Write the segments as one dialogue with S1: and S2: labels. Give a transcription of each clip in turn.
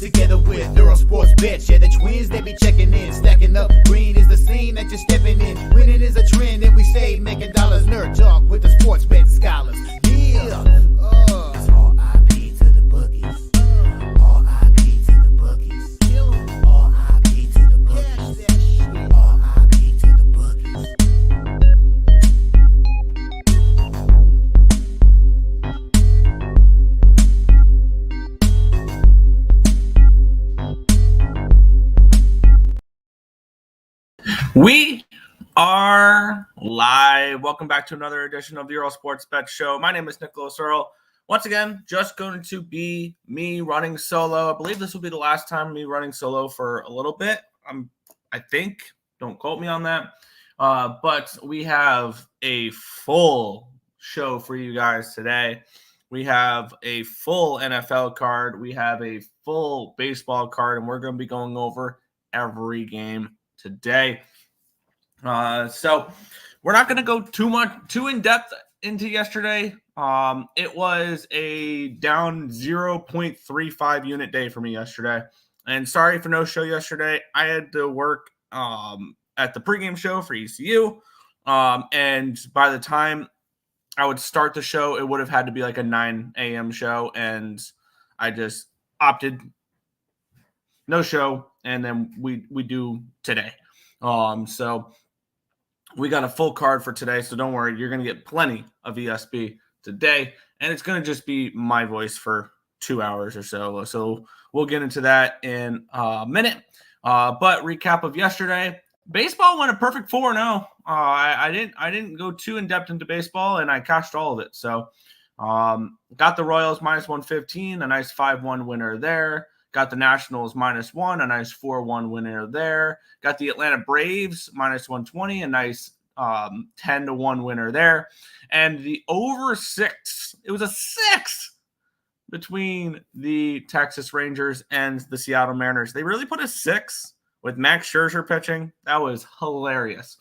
S1: together with Earle Sports Bets. Yeah, the twins, they be checking in, stacking up. Green is the scene that you're stepping in. Winning is a trend, and we stay making dollars. Nerd talk with the sports bet scholars. Yeah, it's R.I.P. to the bookies. R.I.P. to the bookies. R.I.P. to the bookies. R.I.P. to the bookies.
S2: We are live. Welcome back to another edition of the Earle Sports Bet Show. My name is Nicholas Earle. Once again, just going to be me running solo. I believe this will be the last time me running solo for a little bit. I think. Don't quote me on that. But we have a full show for you guys today. We have a full NFL card. We have a full baseball card, and we're going to be going over every game today. So we're not going to go too in depth into yesterday. It was a down 0.35 unit day for me yesterday, and sorry for no show yesterday. I had to work at the pregame show for ECU, and by the time I would start the show, it would have had to be like a 9 a.m. show, and I just opted no show, and then we do today. So we got a full card for today, so don't worry. You're going to get plenty of ESB today, and it's going to just be my voice for 2 hours or so. So we'll get into that in a minute. But recap of yesterday, baseball went a perfect 4-0. I didn't go too in depth into baseball, and I cashed all of it. So got the Royals minus 115, a nice 5-1 winner there. Got the Nationals -1, a nice 4-1 winner there. Got the Atlanta Braves -120, a nice 10-1 winner there. And the over 6, it was a 6 between the Texas Rangers and the Seattle Mariners. They really put a 6 with Max Scherzer pitching. That was hilarious.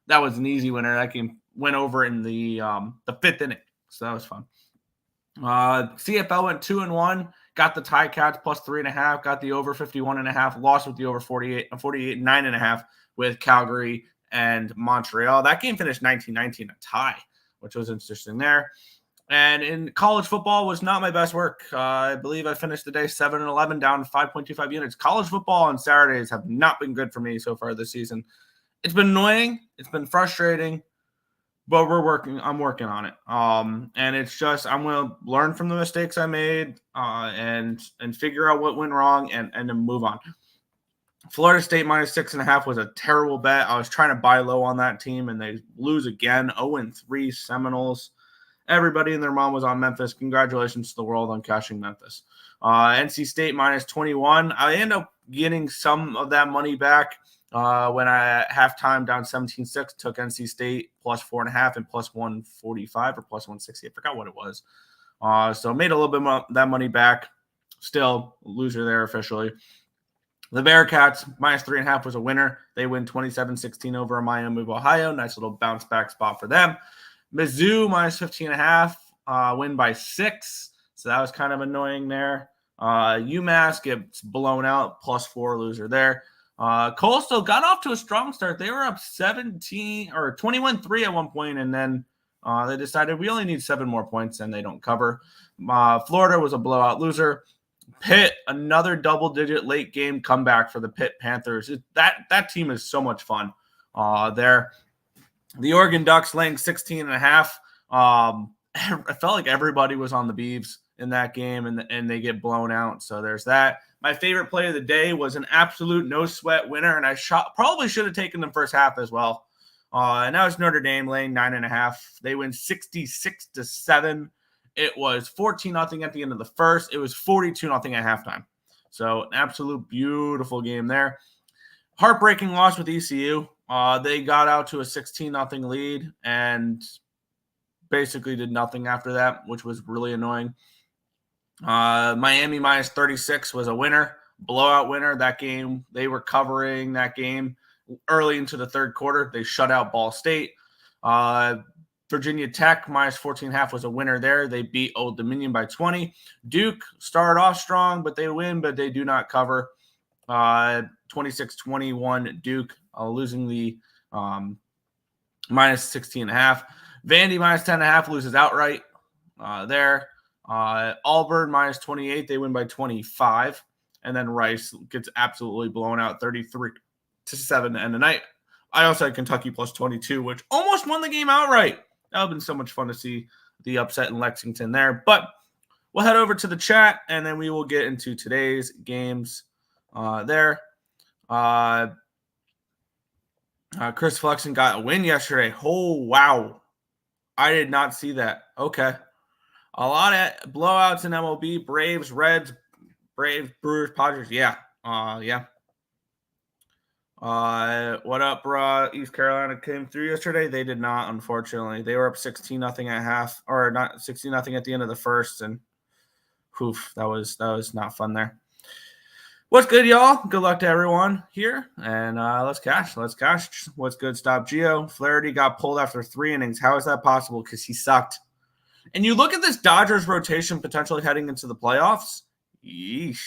S2: That was an easy winner. That game went over in the 5th inning, so that was fun. CFL went 2-1. Got the Ticats plus 3.5. Got the over 51.5. Lost with the over 49.5 with Calgary and Montreal. That game finished 19-19, a tie, which was interesting there. And in college football was not my best work. I believe I finished the day 7-11, down to 5.25 units. College football on Saturdays have not been good for me so far this season. It's been annoying. It's been frustrating. But I'm working on it. And it's just, I'm going to learn from the mistakes I made and figure out what went wrong and then move on. Florida State -6.5 was a terrible bet. I was trying to buy low on that team, and they lose again. 0-3 Seminoles. Everybody and their mom was on Memphis. Congratulations to the world on cashing Memphis. NC State -21. I ended up getting some of that money back. When I at halftime down 17-6, took NC State plus 4.5 and plus 145 or plus 160. I forgot what it was. So made a little bit of that money back. Still loser there officially. The Bearcats -3.5 was a winner. They win 27-16 over Miami of Ohio. Nice little bounce back spot for them. Mizzou -15.5, win by 6. So that was kind of annoying there. UMass gets blown out, +4 loser there. Coastal got off to a strong start. They were up 21-3 at one point, and then they decided we only need 7 more points, and they don't cover. Florida was a blowout loser. Pitt, another double-digit late game comeback for the Pitt Panthers. That team is so much fun there. The Oregon Ducks laying 16.5. I felt like everybody was on the Beavs in that game, and they get blown out. So there's that. My favorite play of the day was an absolute no-sweat winner, and I probably should have taken them first half as well. And that was Notre Dame laying 9.5. They win 66-7. It was 14-0 at the end of the first. It was 42-0 at halftime. So an absolute beautiful game there. Heartbreaking loss with ECU. They got out to a 16-0 lead and basically did nothing after that, which was really annoying. Miami -36 was a winner, blowout winner. That game, they were covering that game early into the third quarter. They shut out Ball State. Virginia Tech minus 14.5 was a winner there. They beat Old Dominion by 20. Duke started off strong, but they win, but they do not cover. 26-21 Duke, losing the minus 16.5. Vandy minus 10.5 loses outright there. Auburn minus 28, they win by 25. And then Rice gets absolutely blown out 33-7 to end the night. I also had Kentucky plus 22, which almost won the game outright. That would have been so much fun to see the upset in Lexington there. But we'll head over to the chat, and then we will get into today's games there. Chris Flexen got a win yesterday. Oh, wow. I did not see that. Okay. A lot of blowouts in MLB. Braves, Reds, Braves, Brewers, Padres. Yeah. Yeah. What up, bro? East Carolina came through yesterday. They did not, unfortunately. They were up 16-0 at half, or not 16-0 at the end of the first, and that was not fun there. What's good, y'all? Good luck to everyone here, and let's cash. What's good? Stop Gio. Flaherty got pulled after 3 innings. How is that possible? Because he sucked. And you look at this Dodgers rotation potentially heading into the playoffs. Yeesh.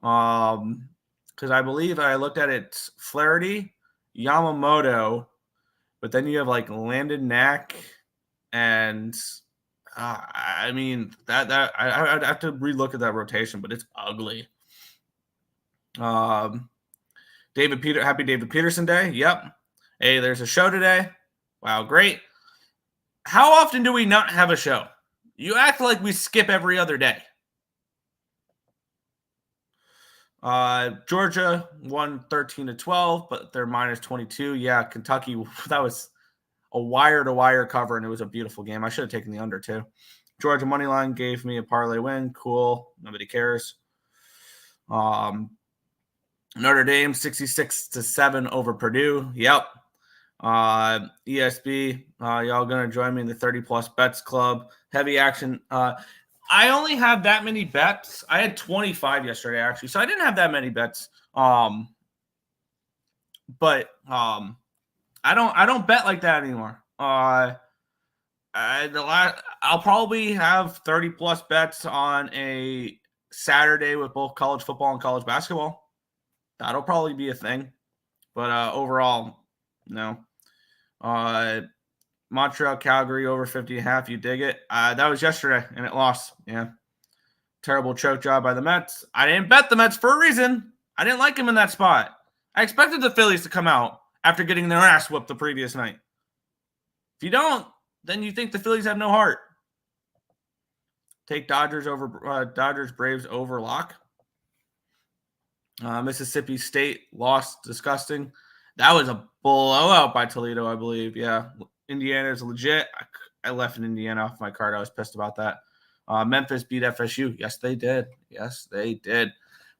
S2: Because I believe I looked at it, Flaherty, Yamamoto, but then you have like Landon Knack, and I mean that I'd have to relook at that rotation, but it's ugly. Happy David Peterson Day. Yep. Hey, there's a show today. Wow, great. How often do we not have a show? You act like we skip every other day. Georgia won 13-12, but they're minus 22. Yeah, Kentucky, that was a wire-to-wire cover, and it was a beautiful game. I should have taken the under, too. Georgia money line gave me a parlay win. Cool. Nobody cares. Notre Dame 66-7 over Purdue. Yep. ESB, y'all gonna join me in the 30-plus bets club. Heavy action. I only have that many bets. I had 25 yesterday, actually, so I didn't have that many bets. But I don't bet like that anymore. I'll probably have 30-plus bets on a Saturday with both college football and college basketball. That'll probably be a thing. But overall, no. Montreal, Calgary over 50.5. You dig it? That was yesterday, and it lost. Yeah. Terrible choke job by the Mets. I didn't bet the Mets for a reason. I didn't like them in that spot. I expected the Phillies to come out after getting their ass whooped the previous night. If you don't, then you think the Phillies have no heart. Take Dodgers Braves over lock. Mississippi State lost. Disgusting. That was a blowout by Toledo, I believe. Yeah. Indiana is legit. I left an Indiana off my card. I was pissed about that. Memphis beat FSU. Yes, they did.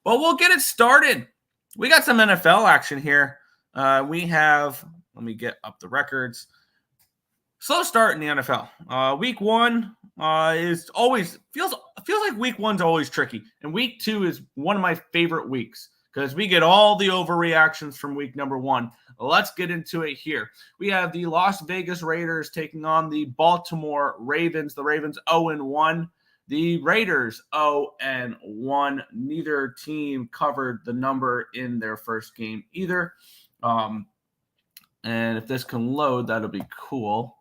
S2: But we'll get it started. We got some NFL action here. Let me get up the records. Slow start in the NFL. Week 1 is always feels like week 1's always tricky. And week 2 is one of my favorite weeks because we get all the overreactions from week number 1. Let's get into it here. We have the Las Vegas Raiders taking on the Baltimore Ravens. The Ravens 0-1. The Raiders 0-1. Neither team covered the number in their first game either. And if this can load, that'll be cool.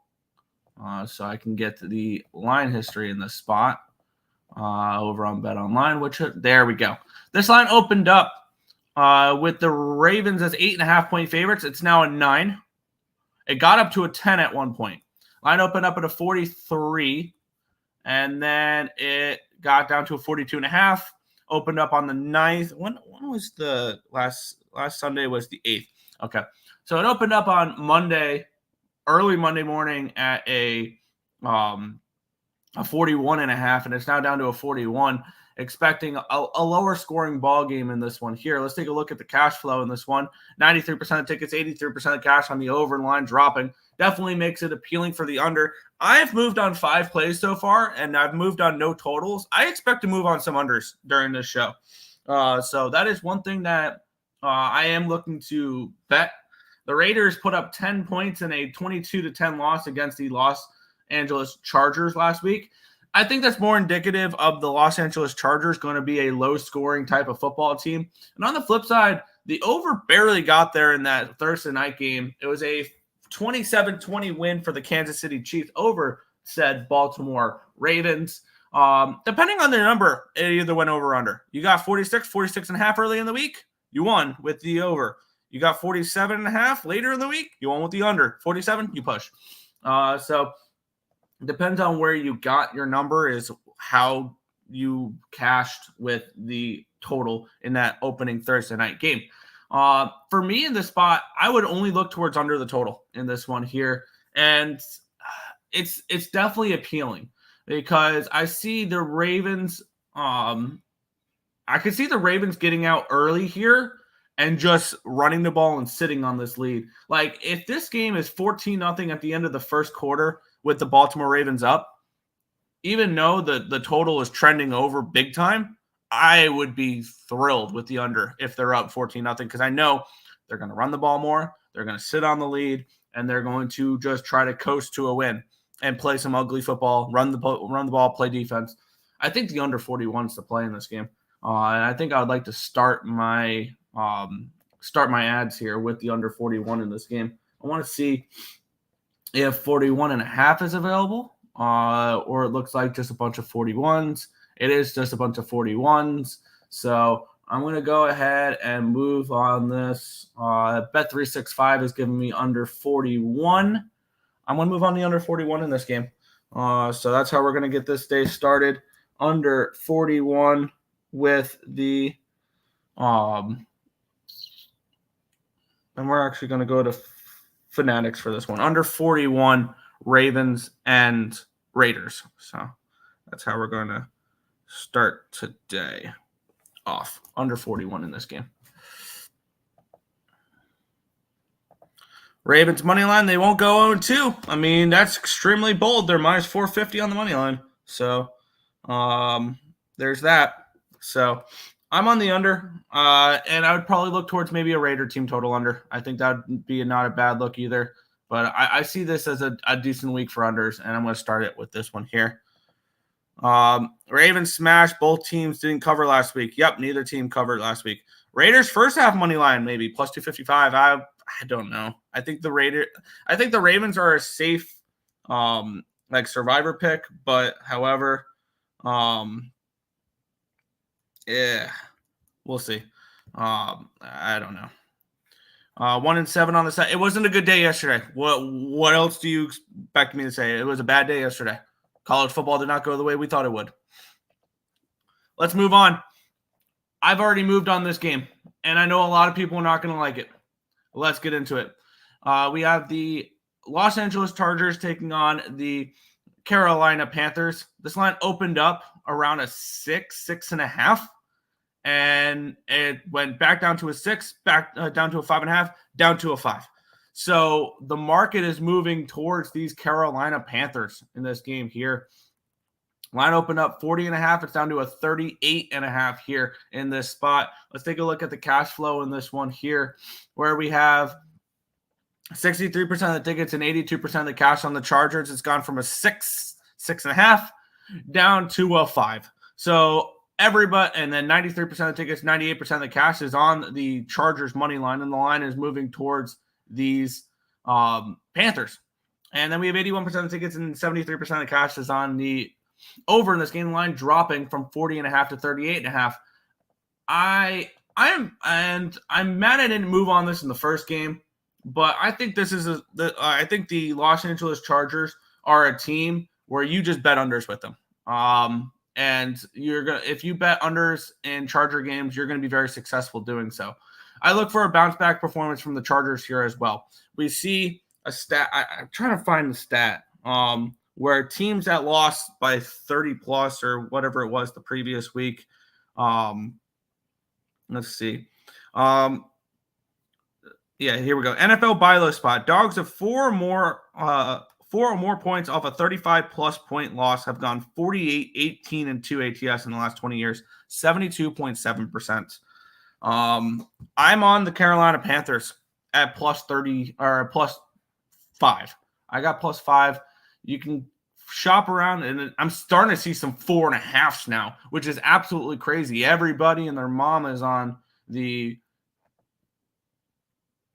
S2: So I can get to the line history in this spot over on Bet Online. There we go. This line opened up with the Ravens as 8.5-point favorites. It's now a 9. It got up to a 10 at one point. Line opened up at a 43, and then it got down to a 42.5. Opened up on the 9th. When was the last Sunday? Was the 8th. Okay, so it opened up on Monday, early Monday morning at a 41.5, and it's now down to a 41. Expecting a lower scoring ball game in this one here. Let's take a look at the cash flow in this one. 93% of tickets, 83% of cash on the over and line dropping. Definitely makes it appealing for the under. I've moved on 5 plays so far, and I've moved on no totals. I expect to move on some unders during this show. So that is one thing that I am looking to bet. The Raiders put up 10 points in a 22-10 loss against the Los Angeles Chargers last week. I think that's more indicative of the Los Angeles Chargers going to be a low-scoring type of football team. And on the flip side, the over barely got there in that Thursday night game. It was a 27-20 win for the Kansas City Chiefs over said Baltimore Ravens. Depending on their number, it either went over or under. You got 46.5 early in the week, you won with the over. You got 47.5 later in the week, you won with the under. 47, you push. So depends on where you got your number is how you cashed with the total in that opening Thursday night game. For me in this spot, I would only look towards under the total in this one here. And it's definitely appealing because I see the Ravens. I could see the Ravens getting out early here and just running the ball and sitting on this lead. Like if this game is 14-0 at the end of the first quarter with the Baltimore Ravens up, even though the total is trending over big time, I would be thrilled with the under if they're up 14-0 because I know they're going to run the ball more, they're going to sit on the lead, and they're going to just try to coast to a win and play some ugly football, run the ball, play defense. I think the under 41 is the play in this game. And I think I would like to start my ads here with the under 41 in this game. I want to see if 41.5 is available, or it looks like just a bunch of 41s. It is just a bunch of 41s. So I'm going to go ahead and move on this. Bet365 is giving me under 41. I'm going to move on the under 41 in this game. So that's how we're going to get this day started. Under 41 with the and we're actually going to go to Fanatics for this one. Under 41 Ravens and Raiders. So that's how we're going to start today off. Under 41 in this game. Ravens money line, they won't go 0-2. I mean, that's extremely bold. They're minus 450 on the money line. So there's that. So I'm on the under, and I would probably look towards maybe a Raider team total under. I think that would be not a bad look either. But I see this as a decent week for unders, and I'm going to start it with this one here. Ravens smashed. Both teams didn't cover last week. Yep, neither team covered last week. Raiders first half money line maybe plus 255. I don't know. I think the Ravens are a safe survivor pick, but however, yeah, we'll see. I don't know. 1-7 on the side. It wasn't a good day yesterday. What else do you expect me to say? It was a bad day yesterday. College football did not go the way we thought it would. Let's move on. I've already moved on this game, and I know a lot of people are not going to like it. Let's get into it. We have the Los Angeles Chargers taking on the Carolina Panthers. This line opened up around a 6.5, and it went back down to a 6, back down to a 5.5, down to a 5. So the market is moving towards these Carolina Panthers in this game here. Line opened up 40.5. It's down to a 38.5 here in this spot. Let's take a look at the cash flow in this one here, where we have 63% of the tickets and 82% of the cash on the Chargers. It's gone from a 6.5 down to a 5. So everybody, and then 93% of the tickets, 98% of the cash is on the Chargers money line, and the line is moving towards these Panthers. And then we have 81% of the tickets and 73% of the cash is on the over in this game, line dropping from 40.5 to 38.5. I'm mad I didn't move on this in the first game, but I think this is I think the Los Angeles Chargers are a team where you just bet unders with them. And if you bet unders in Charger games, you're gonna be very successful doing so. I look for a bounce back performance from the Chargers here as well. We see a stat. I'm trying to find the stat. Where teams that lost by 30 plus or whatever it was the previous week. Let's see. Yeah, here we go. NFL buy low spot. Dogs of 4 or more points off a 35-plus point loss have gone 48, 18, and 2 ATS in the last 20 years, 72.7%. I'm on the Carolina Panthers at plus 30 or plus 5. I got plus 5. You can shop around, and I'm starting to see some 4.5s now, which is absolutely crazy. Everybody and their mom is on the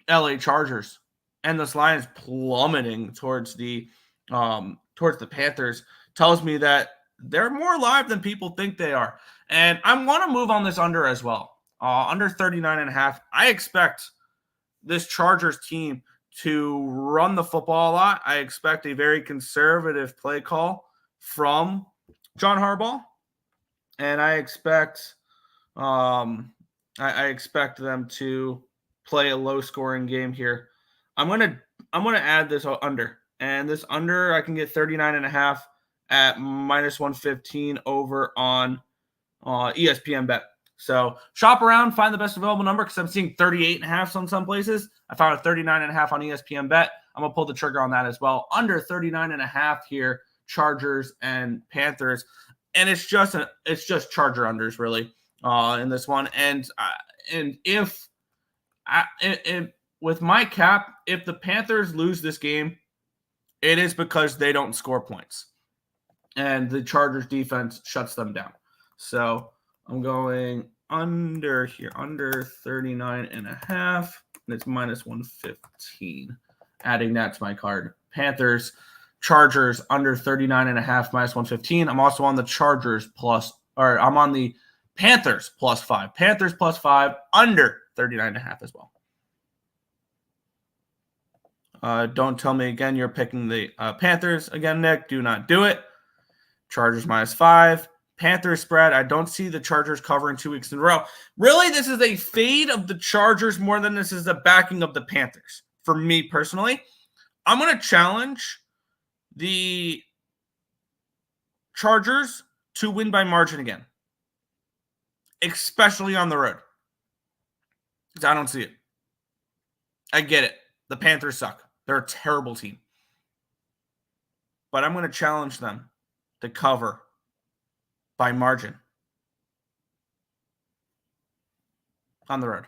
S2: LA Chargers, and this line is plummeting towards the Panthers. Tells me that they're more live than people think they are. And I want to move on this under as well. Under 39.5. I expect this Chargers team to run the football a lot. I expect a very conservative play call from John Harbaugh. And I expect I expect them to play a low-scoring game here. I'm gonna add this under. And this under, I can get 39.5 at minus 115 over on ESPN Bet. So shop around, find the best available number, because I'm seeing 38.5 on some places. I found a 39.5 on ESPN Bet. I'm going to pull the trigger on that as well. Under 39.5 here, Chargers and Panthers. And it's just Charger unders, really, in this one. And if with my cap, if the Panthers lose this game, it is because they don't score points. And the Chargers defense shuts them down. So I'm going under here, under 39.5. And it's minus 115. Adding that to my card. Panthers, Chargers, under 39.5, minus 115. I'm also on the Chargers I'm on the Panthers plus 5. Panthers plus 5, under 39.5 as well. Don't tell me again you're picking the Panthers again, Nick. Do not do it. Chargers minus 5. Panthers spread. I don't see the Chargers covering 2 weeks in a row. Really, this is a fade of the Chargers more than this is a backing of the Panthers. For me personally, I'm going to challenge the Chargers to win by margin again, especially on the road. Because I don't see it. I get it. The Panthers suck. They're a terrible team. But I'm going to challenge them to cover by margin on the road.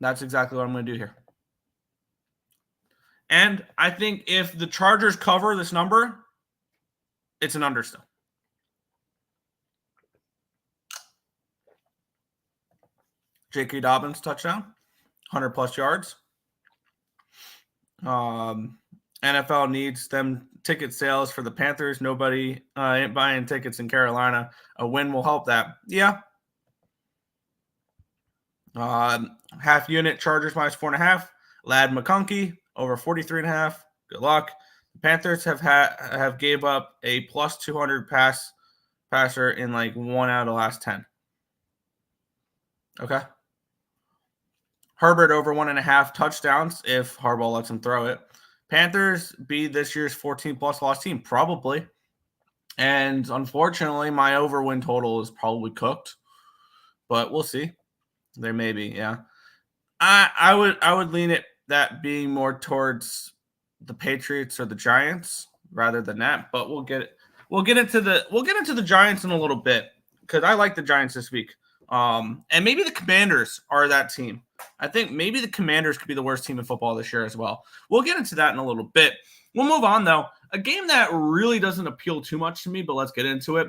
S2: That's exactly what I'm going to do here. And I think if the Chargers cover this number, it's an under still. J.K. Dobbins touchdown, 100-plus yards. NFL needs them ticket sales for the Panthers. Nobody ain't buying tickets in Carolina. A win will help that. Yeah. Half unit, Chargers minus 4.5. Lad McConkey over 43.5. Good luck. The Panthers have gave up a plus 200 passer in like 1 out of the last 10. Okay. Herbert over 1.5 touchdowns if Harbaugh lets him throw it. Panthers be this year's 14-plus loss team? Probably. And unfortunately, my over-win total is probably cooked. But we'll see. There may be, yeah. I would lean it that being more towards the Patriots or the Giants rather than that. But we'll get into the Giants in a little bit, because I like the Giants this week. And maybe the Commanders are that team. I think maybe the Commanders could be the worst team in football this year as well. We'll get into that in a little bit. We'll move on, though. A game that really doesn't appeal too much to me, but let's get into it.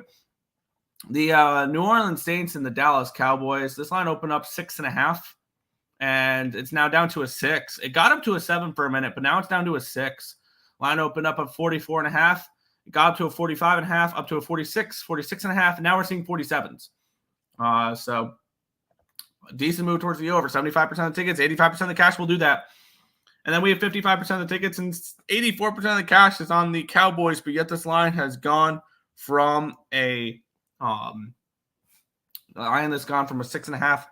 S2: The New Orleans Saints and the Dallas Cowboys. This line opened up 6.5, and it's now down to a 6. It got up to a 7 for a minute, but now it's down to a 6. Line opened up at 44.5. It got up to a 45.5, up to a 46, 46.5, and now we're seeing 47s. So a decent move towards the over. 75% of the tickets, 85% of the cash will do that. And then we have 55% of the tickets and 84% of the cash is on the Cowboys, but yet this line has gone from a line that's gone from a 6.5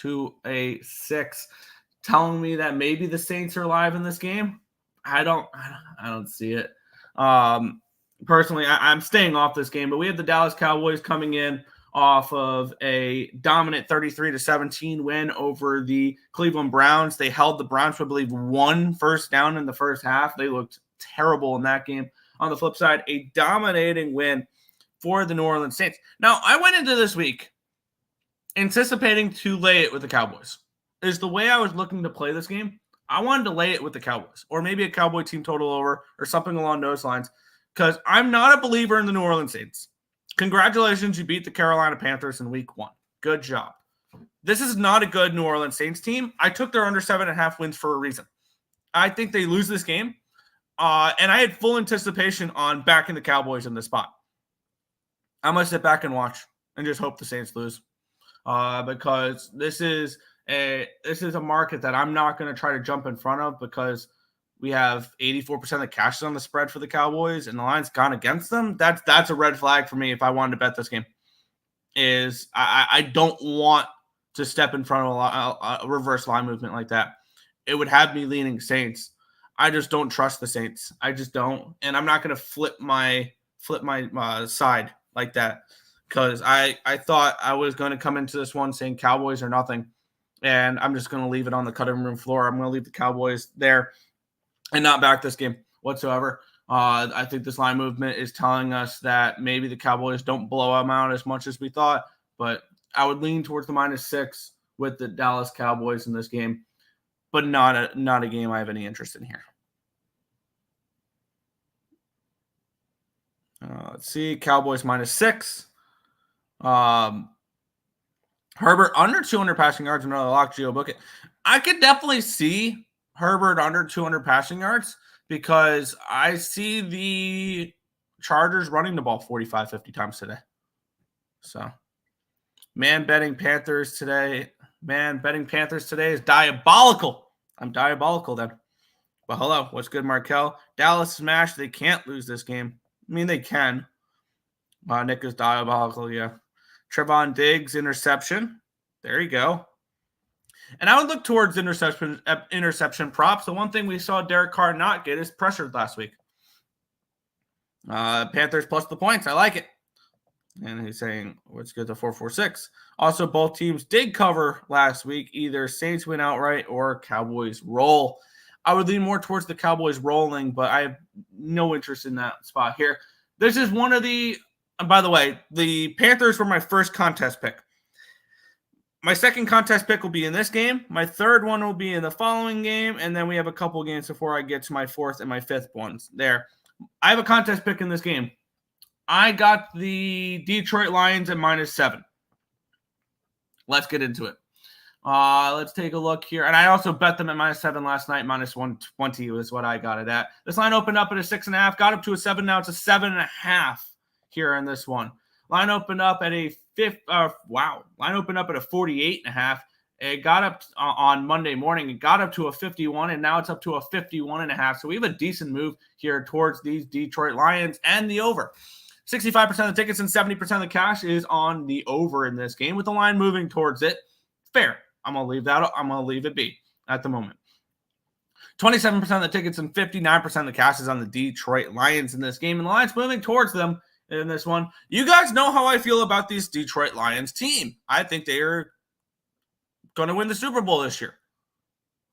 S2: to a 6, telling me that maybe the Saints are live in this game. I don't see it. Personally, I'm staying off this game, but we have the Dallas Cowboys coming in off of a dominant 33-17 win over the Cleveland Browns. They held the Browns to, I believe, 1 first down in the first half. They looked terrible in that game. On the flip side, a dominating win for the New Orleans Saints. Now, I went into this week anticipating to lay it with the Cowboys. Is the way I was looking to play this game. I wanted to lay it with the Cowboys or maybe a Cowboy team total over or something along those lines because I'm not a believer in the New Orleans Saints. Congratulations, you beat the Carolina Panthers in week 1. Good job. This is not a good New Orleans Saints team. I took their under 7.5 wins for a reason. I think they lose this game. And I had full anticipation on backing the Cowboys in this spot. I'm going to sit back and watch and just hope the Saints lose. Because this is a market that I'm not going to try to jump in front of because we have 84% of the cash on the spread for the Cowboys and the line's gone against them. That's a red flag for me if I wanted to bet this game. I don't want to step in front of a reverse line movement like that. It would have me leaning Saints. I just don't trust the Saints. I just don't, and I'm not going to flip my side like that because I thought I was going to come into this one saying Cowboys or nothing, and I'm just going to leave it on the cutting room floor. I'm going to leave the Cowboys there and not back this game whatsoever. I think this line movement is telling us that maybe the Cowboys don't blow them out as much as we thought, but I would lean towards the -6 with the Dallas Cowboys in this game, but not a game I have any interest in here. Let's see, Cowboys -6. Herbert under 200 passing yards, another lock. Geo book it. I could definitely see Herbert under 200 passing yards because I see the Chargers running the ball 45, 50 times today. So, betting Panthers today is diabolical. I'm diabolical then. But hello, what's good, Markel? Dallas smash. They can't lose this game. I mean, they can. Nick is diabolical, yeah. Trevon Diggs, interception. There you go. And I would look towards interception props. The one thing we saw Derek Carr not get is pressured last week. Panthers plus the points. I like it. And he's saying, let's get to 4-4-6. Also, both teams did cover last week. Either Saints win outright or Cowboys roll. I would lean more towards the Cowboys rolling, but I have no interest in that spot here. This is one of the, and by the way, the Panthers were my first contest pick. My second contest pick will be in this game. My third one will be in the following game. And then we have a couple games before I get to my fourth and my fifth ones there. I have a contest pick in this game. I got the Detroit Lions at -7. Let's get into it. Let's take a look here. And I also bet them at -7 last night. -120 was what I got it at. This line opened up at a 6.5, got up to a 7. Now it's a 7.5 here in this one. Line opened up at a Line opened up at a 48.5. It got up on Monday morning. It got up to a 51, and now it's up to a 51.5. So we have a decent move here towards these Detroit Lions and the over. 65% of the tickets and 70% of the cash is on the over in this game with the line moving towards it. Fair. I'm going to leave that. I'm going to leave it be at the moment. 27% of the tickets and 59% of the cash is on the Detroit Lions in this game, and the line's moving towards them in this one. You guys know how I feel about this Detroit Lions team. I think they are going to win the Super Bowl this year.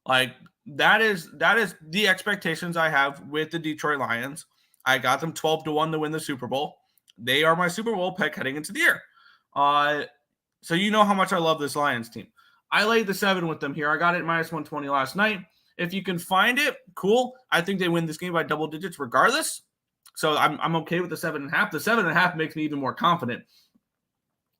S2: Like, that is the expectations I have with the Detroit Lions. I got them 12-1 to win the Super Bowl. They are my Super Bowl pick heading into the year. So you know how much I love this Lions team. I laid the 7 with them here. I got it -120 last night. If you can find it, cool. I think they win this game by double digits regardless. So I'm okay with the 7.5. The 7.5 makes me even more confident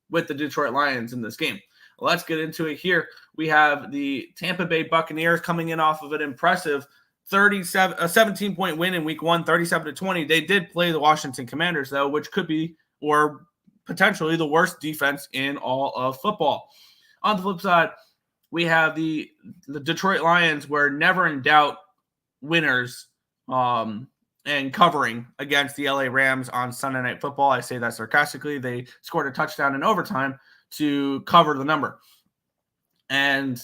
S2: with the Detroit Lions in this game. Let's get into it here. We have the Tampa Bay Buccaneers coming in off of an impressive 17-point win in week 1, 37-20. They did play the Washington Commanders, though, which could be or potentially the worst defense in all of football. On the flip side, we have the Detroit Lions were never in doubt winners and covering against the LA Rams on Sunday Night Football. I say that sarcastically. They scored a touchdown in overtime to cover the number. And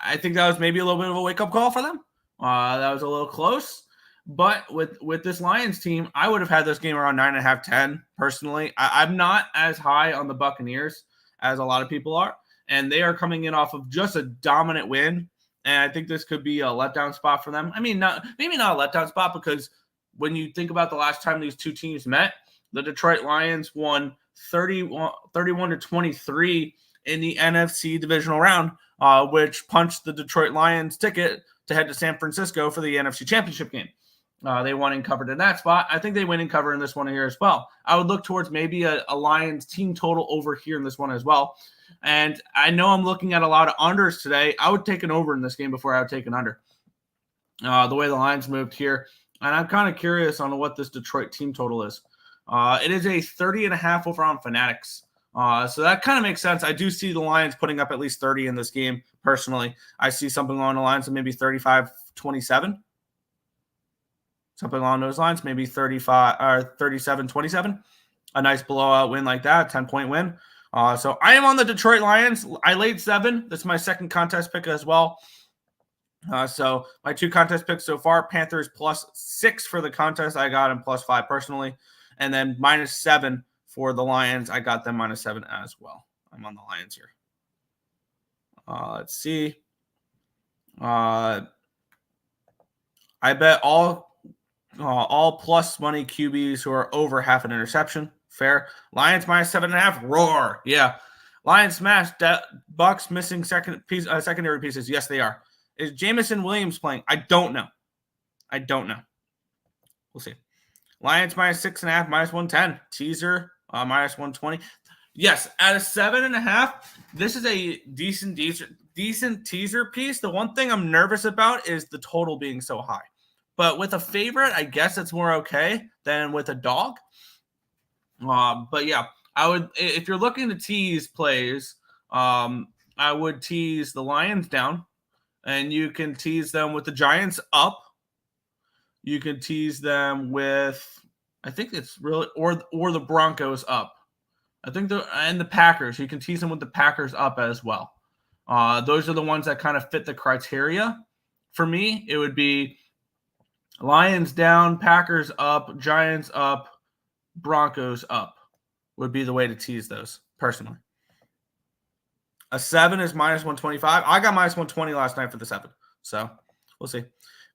S2: I think that was maybe a little bit of a wake-up call for them. That was a little close. But with this Lions team, I would have had this game around 9.5, 10, personally. I'm not as high on the Buccaneers as a lot of people are. And they are coming in off of just a dominant win. And I think this could be a letdown spot for them. I mean, maybe not a letdown spot because when you think about the last time these two teams met, the Detroit Lions won 31-23 in the NFC divisional round, which punched the Detroit Lions ticket to head to San Francisco for the NFC Championship game. They won and covered in that spot. I think they win and cover in this one here as well. I would look towards maybe a Lions team total over here in this one as well. And I know I'm looking at a lot of unders today. I would take an over in this game before I would take an under. The way the lines moved here. And I'm kind of curious on what this Detroit team total is. It is a 30.5 over on Fanatics. So that kind of makes sense. I do see the Lions putting up at least 30 in this game, personally. I see something along the lines of maybe 35-27. Something along those lines, maybe 35 or 37-27. A nice blowout win like that, 10-point win. So I am on the Detroit Lions. I laid 7. That's my second contest pick as well. So my 2 contest picks so far, Panthers +6 for the contest. I got them +5 personally. And then -7 for the Lions. I got them -7 as well. I'm on the Lions here. Let's see. I bet all plus money QBs who are over half an interception. Fair. Lions -7.5. Roar. Yeah. Lions smash. Bucks missing secondary pieces. Yes, they are. Is Jamison Williams playing? I don't know. We'll see. Lions -6.5, -110. Teaser, -120. Yes, at a 7.5, this is a decent teaser piece. The one thing I'm nervous about is the total being so high. But with a favorite, I guess it's more okay than with a dog. But yeah, I would, if you're looking to tease plays, I would tease the Lions down, and you can tease them with the Giants up. You can tease them with, I think it's really, or the Broncos up. I think and the Packers. You can tease them with the Packers up as well. Those are the ones that kind of fit the criteria. For me, it would be Lions down, Packers up, Giants up, Broncos up would be the way to tease those, personally. A 7 is -125. I got -120 last night for the 7. So we'll see.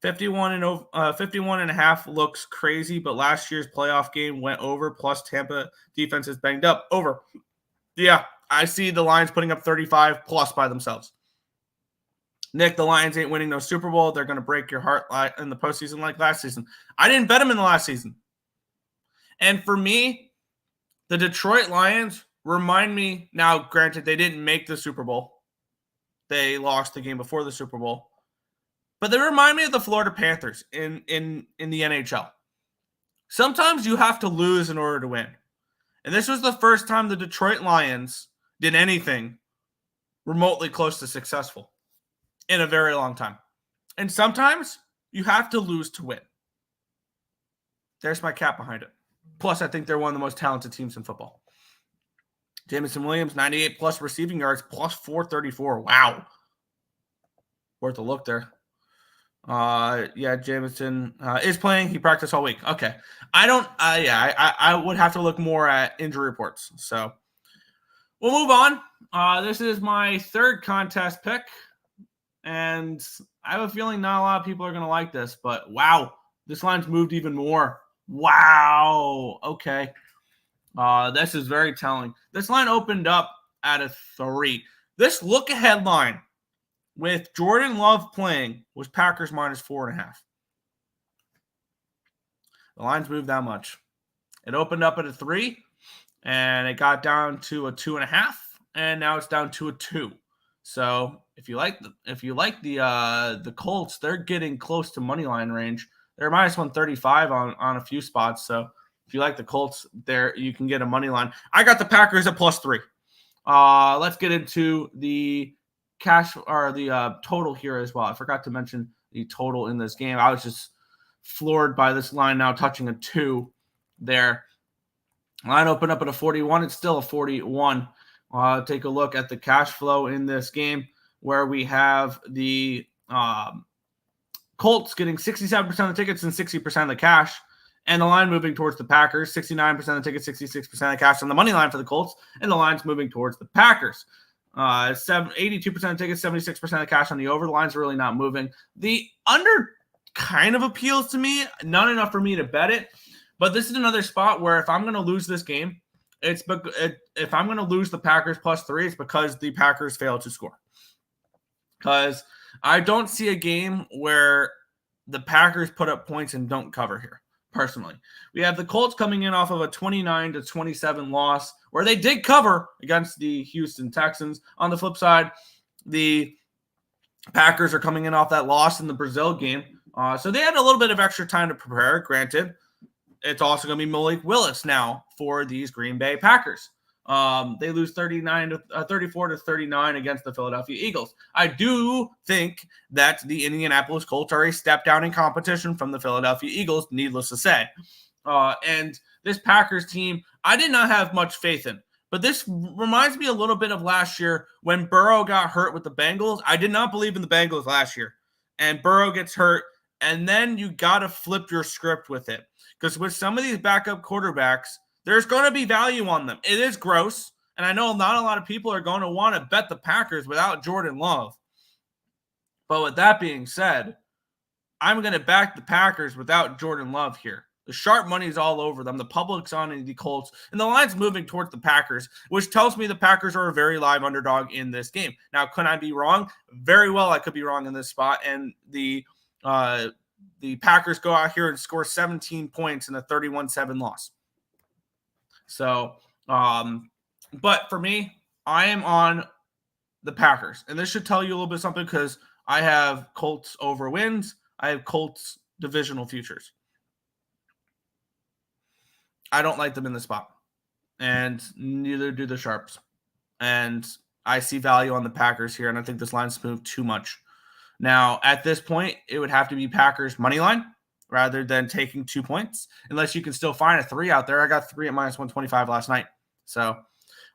S2: 51.5 looks crazy, but last year's playoff game went over, plus Tampa defense is banged up. Over. Yeah, I see the Lions putting up 35 plus by themselves. Nick, the Lions ain't winning no Super Bowl. They're going to break your heart in the postseason like last season. I didn't bet them in the last season. And for me, the Detroit Lions remind me, now granted, they didn't make the Super Bowl. They lost the game before the Super Bowl. But they remind me of the Florida Panthers in the NHL. Sometimes you have to lose in order to win. And this was the first time the Detroit Lions did anything remotely close to successful in a very long time. And sometimes you have to lose to win. There's my cap behind it. Plus, I think they're one of the most talented teams in football. Jamison Williams, 98 plus receiving yards, plus 434. Wow. Worth a look there. Yeah, Jamison is playing. He practiced all week. Okay. I would have to look more at injury reports. So we'll move on. This is my third contest pick. And I have a feeling not a lot of people are going to like this, but wow, this line's moved even more. Wow. Okay. This is very telling. This line opened up at a 3. This look-ahead line with Jordan Love playing was Packers -4.5. The line's moved that much. It opened up at a 3, and it got down to a 2.5, and now it's down to a 2. So if you like the Colts, they're getting close to money line range. They're -135 on a few spots. So if you like the Colts, there you can get a money line. I got the Packers at +3. Let's get into the cash or the total here as well. I forgot to mention the total in this game. I was just floored by this line now touching a 2 there. Line opened up at a 41. It's still a 41. Take a look at the cash flow in this game where we have the Colts getting 67% of the tickets and 60% of the cash, and the line moving towards the Packers, 69% of the tickets, 66% of the cash on the money line for the Colts, and the line's moving towards the Packers. 82% of tickets, 76% of the cash on the over. The line's really not moving. The under kind of appeals to me, not enough for me to bet it, but this is another spot where if I'm going to lose this game, if I'm going to lose the Packers +3, it's because the Packers failed to score. Because I don't see a game where the Packers put up points and don't cover here, personally. We have the Colts coming in off of a 29-27 loss where they did cover against the Houston Texans. On the flip side, the Packers are coming in off that loss in the Brazil game. So they had a little bit of extra time to prepare. Granted, it's also going to be Malik Willis now for these Green Bay Packers. They lose 34-39 against the Philadelphia Eagles. I do think that the Indianapolis Colts are a step down in competition from the Philadelphia Eagles, needless to say. And this Packers team, I did not have much faith in. But this reminds me a little bit of last year when Burrow got hurt with the Bengals. I did not believe in the Bengals last year. And Burrow gets hurt, and then you got to flip your script with it. Because with some of these backup quarterbacks, there's going to be value on them. It is gross, and I know not a lot of people are going to want to bet the Packers without Jordan Love. But with that being said, I'm going to back the Packers without Jordan Love here. The sharp money's all over them. The public's on the Colts, and the line's moving towards the Packers, which tells me the Packers are a very live underdog in this game. Now, could I be wrong? Very well, I could be wrong in this spot, and the Packers go out here and score 17 points in a 31-7 loss. So, but for me, I am on the Packers, and this should tell you a little bit something because I have Colts over wins. I have Colts divisional futures. I don't like them in the spot, and neither do the Sharps. And I see value on the Packers here, and I think this line's moved too much. Now, at this point, it would have to be Packers money line rather than taking 2 points, unless you can still find a 3 out there. I got 3 at minus 125 last night. So,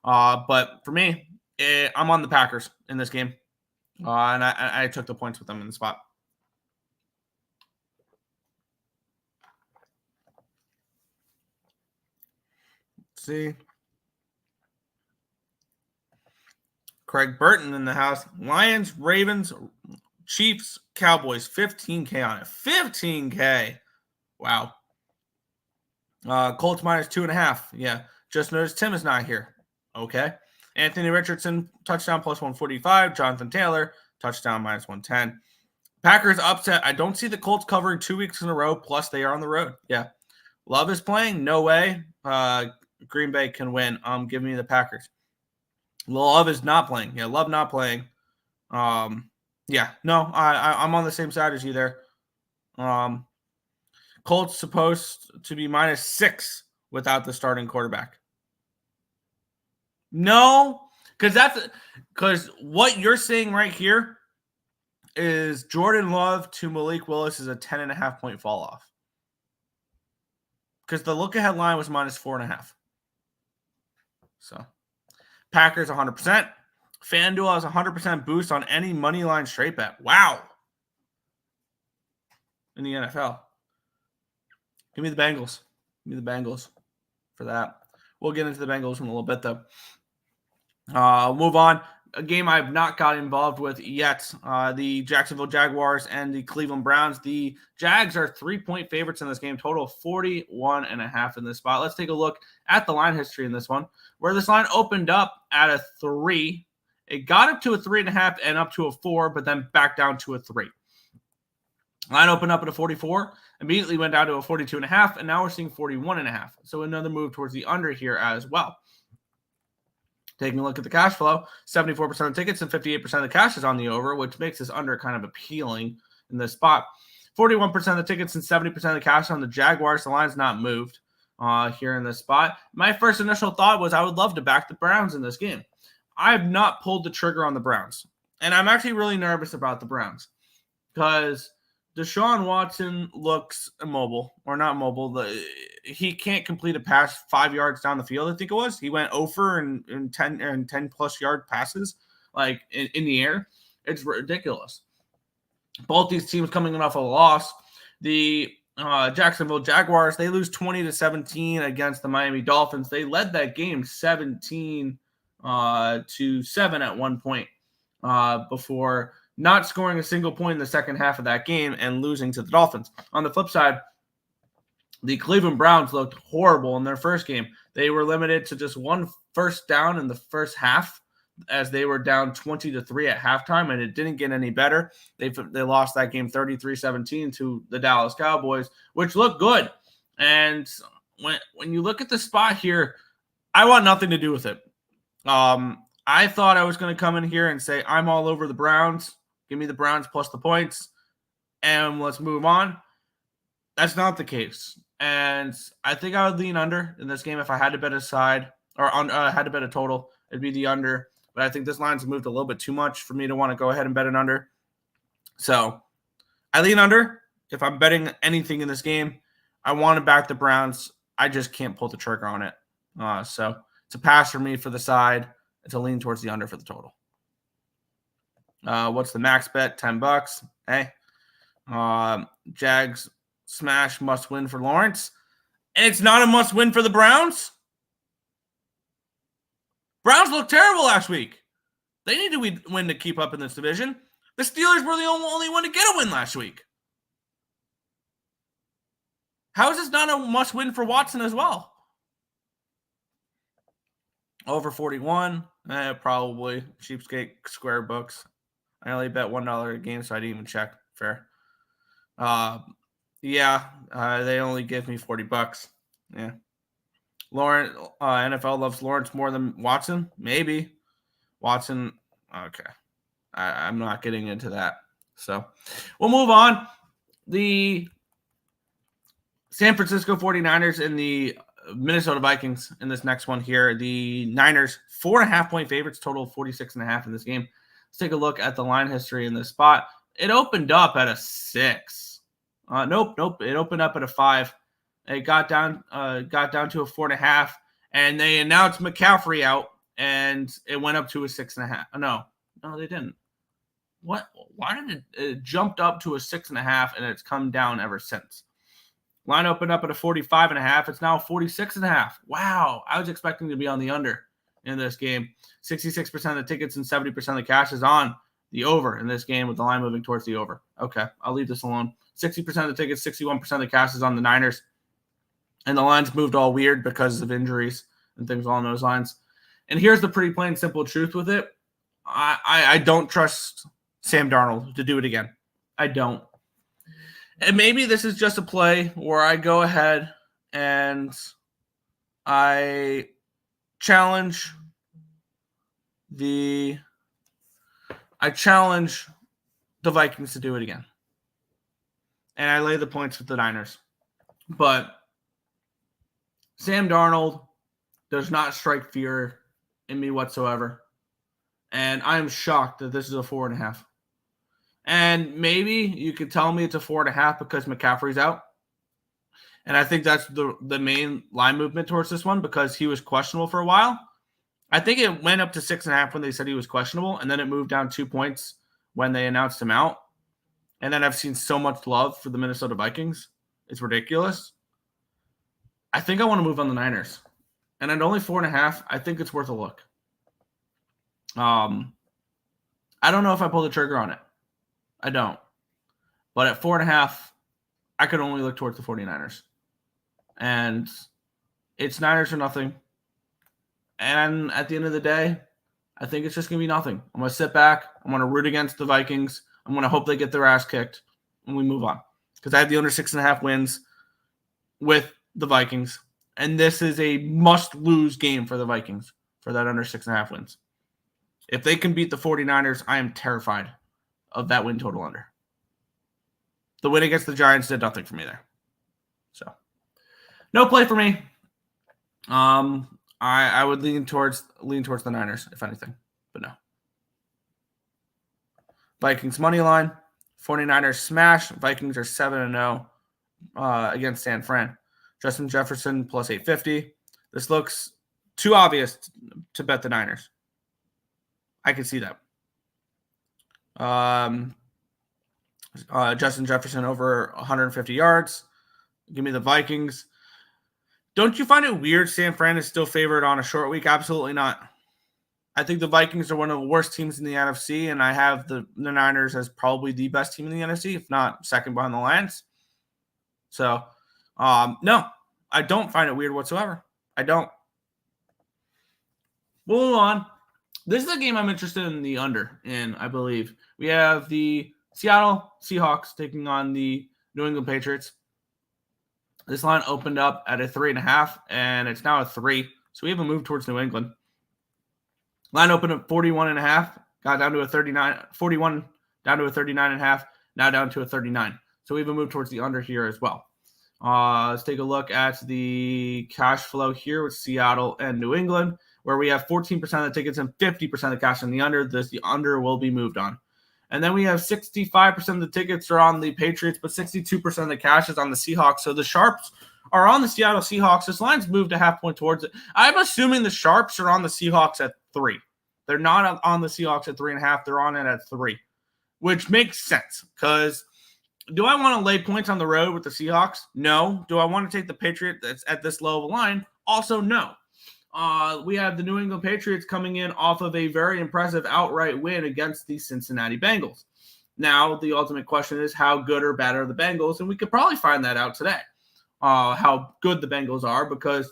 S2: but for me, I'm on the Packers in this game, and I took the points with them in the spot. See, Craig Burton in the house. Lions, Ravens, Chiefs, Cowboys. 15K on it. 15K. Wow. Colts minus 2.5. Yeah. Just noticed Tim is not here. Okay. Anthony Richardson, touchdown plus 145. Jonathan Taylor, touchdown minus 110. Packers upset. I don't see the Colts covering 2 weeks in a row. Plus, they are on the road. Yeah. Love is playing. No way. Green Bay can win. Give me the Packers. Love is not playing. Yeah, Love not playing. Yeah, no, I'm on the same side as you there. Colts supposed to be minus 6 without the starting quarterback. No, because what you're saying right here is Jordan Love to Malik Willis is a 10.5 point fall off. Because the look ahead line was minus 4.5. So, Packers 100%. FanDuel has 100% boost on any money line straight bet. Wow. In the NFL. Give me the Bengals. Give me the Bengals for that. We'll get into the Bengals in a little bit, though. Move on. A game I've not got involved with yet. The Jacksonville Jaguars and the Cleveland Browns. The Jags are 3-point favorites in this game. Total 41.5 in this spot. Let's take a look at the line history in this one, where this line opened up at a 3. It got up to a 3.5 and up to a 4, but then back down to a 3. Line opened up at a 44, immediately went down to a 42.5, and now we're seeing 41.5. So another move towards the under here as well. Taking a look at the cash flow, 74% of tickets and 58% of the cash is on the over, which makes this under kind of appealing in this spot. 41% of the tickets and 70% of the cash on the Jaguars. The line's not moved here in this spot. My first initial thought was I would love to back the Browns in this game. I have not pulled the trigger on the Browns, and I'm actually really nervous about the Browns because Deshaun Watson looks immobile, or not mobile. He can't complete a pass 5 yards down the field, I think it was. He went over in 10-plus yard passes, like in the air. It's ridiculous. Both these teams coming off a loss. The Jacksonville Jaguars, they lose 20-17 against the Miami Dolphins. They led that game 17-7 at one point before not scoring a single point in the second half of that game and losing to the Dolphins. On the flip side, the Cleveland Browns looked horrible in their first game. They were limited to just one first down in the first half as they were down 20-3 at halftime, and it didn't get any better. They lost that game 33-17 to the Dallas Cowboys, which looked good. And when you look at the spot here, I want nothing to do with it. I thought I was going to come in here and say, I'm all over the Browns. Give me the Browns plus the points, and let's move on. That's not the case. And I think I would lean under in this game if I had to bet a side or had to bet a total. It'd be the under. But I think this line's moved a little bit too much for me to want to go ahead and bet an under. So I lean under. If I'm betting anything in this game, I want to back the Browns. I just can't pull the trigger on it. So it's a pass for me for the side. It's a lean towards the under for the total. What's the max bet? $10. Hey. Jags smash must win for Lawrence. And it's not a must win for the Browns. Browns looked terrible last week. They need to win to keep up in this division. The Steelers were the only one to get a win last week. How is this not a must win for Watson as well? Over 41. Probably. Cheapskate square books. I only bet $1 a game, so I didn't even check. Fair. They only give me $40. Yeah. Lawrence, NFL loves Lawrence more than Watson? Maybe. Watson, okay. I'm not getting into that. So we'll move on. The San Francisco 49ers and the Minnesota Vikings in this next one here. The Niners, 4.5-point favorites, total 46.5 in this game. Let's take a look at the line history in this spot. It opened up at a 6. Nope. It opened up at a 5. It got down to a 4.5, and they announced McCaffrey out, and it went up to a 6.5. No, they didn't. What? Why did it jumped up to a 6.5, and it's come down ever since? Line opened up at a 45.5. It's now 46.5. Wow, I was expecting to be on the under in this game. 66% of the tickets and 70% of the cash is on the over in this game with the line moving towards the over. Okay, I'll leave this alone. 60% of the tickets, 61% of the cash is on the Niners. And the lines moved all weird because of injuries and things along those lines. And here's the pretty plain, simple truth with it. I don't trust Sam Darnold to do it again. I don't. And maybe this is just a play where I go ahead and I challenge the Vikings to do it again. And I lay the points with the Niners. But Sam Darnold does not strike fear in me whatsoever. And I am shocked that this is a 4.5. And maybe you could tell me it's a 4.5 because McCaffrey's out. And I think that's the main line movement towards this one because he was questionable for a while. I think it went up to 6.5 when they said he was questionable. And then it moved down 2 points when they announced him out. And then I've seen so much love for the Minnesota Vikings. It's ridiculous. I think I want to move on the Niners. And at only 4.5, I think it's worth a look. I don't know if I pull the trigger on it. I don't. But at 4.5, I could only look towards the 49ers. And it's Niners or nothing. And at the end of the day, I think it's just going to be nothing. I'm going to sit back. I'm going to root against the Vikings. I'm going to hope they get their ass kicked. And we move on. Because I have the under 6.5 wins with the Vikings. And this is a must-lose game for the Vikings for that under 6.5 wins. If they can beat the 49ers, I am terrified of that win total under. The win against the Giants did nothing for me there. So, no play for me. I would lean towards the Niners, if anything, but no. Vikings money line, 49ers smash. Vikings are 7-0 against San Fran. Justin Jefferson plus 850. This looks too obvious to bet the Niners. I can see that. Justin Jefferson over 150 yards. Give me the Vikings. Don't you find it weird San Fran is still favored on a short week? Absolutely not. I think the Vikings are one of the worst teams in the NFC, and I have the Niners as probably the best team in the NFC, if not second behind the Lions. So, no, I don't find it weird whatsoever. I don't. We'll move on. This is a game I'm interested in the under in, I believe. We have the Seattle Seahawks taking on the New England Patriots. This line opened up at a 3.5, and it's now a 3. So we have a move towards New England. Line opened at 41.5, got down to a 39, 41 down to a 39.5, now down to a 39. So we have a move towards the under here as well. Let's take a look at the cash flow here with Seattle and New England, where we have 14% of the tickets and 50% of the cash in the under. The under will be moved on. And then we have 65% of the tickets are on the Patriots, but 62% of the cash is on the Seahawks. So the Sharps are on the Seattle Seahawks. This line's moved a half point towards it. I'm assuming the Sharps are on the Seahawks at 3. They're not on the Seahawks at 3.5. They're on it at 3, which makes sense because do I want to lay points on the road with the Seahawks? No. Do I want to take the Patriot that's at this low of a line? Also, no. We have the New England Patriots coming in off of a very impressive outright win against the Cincinnati Bengals. Now, the ultimate question is how good or bad are the Bengals? And we could probably find that out today, how good the Bengals are, because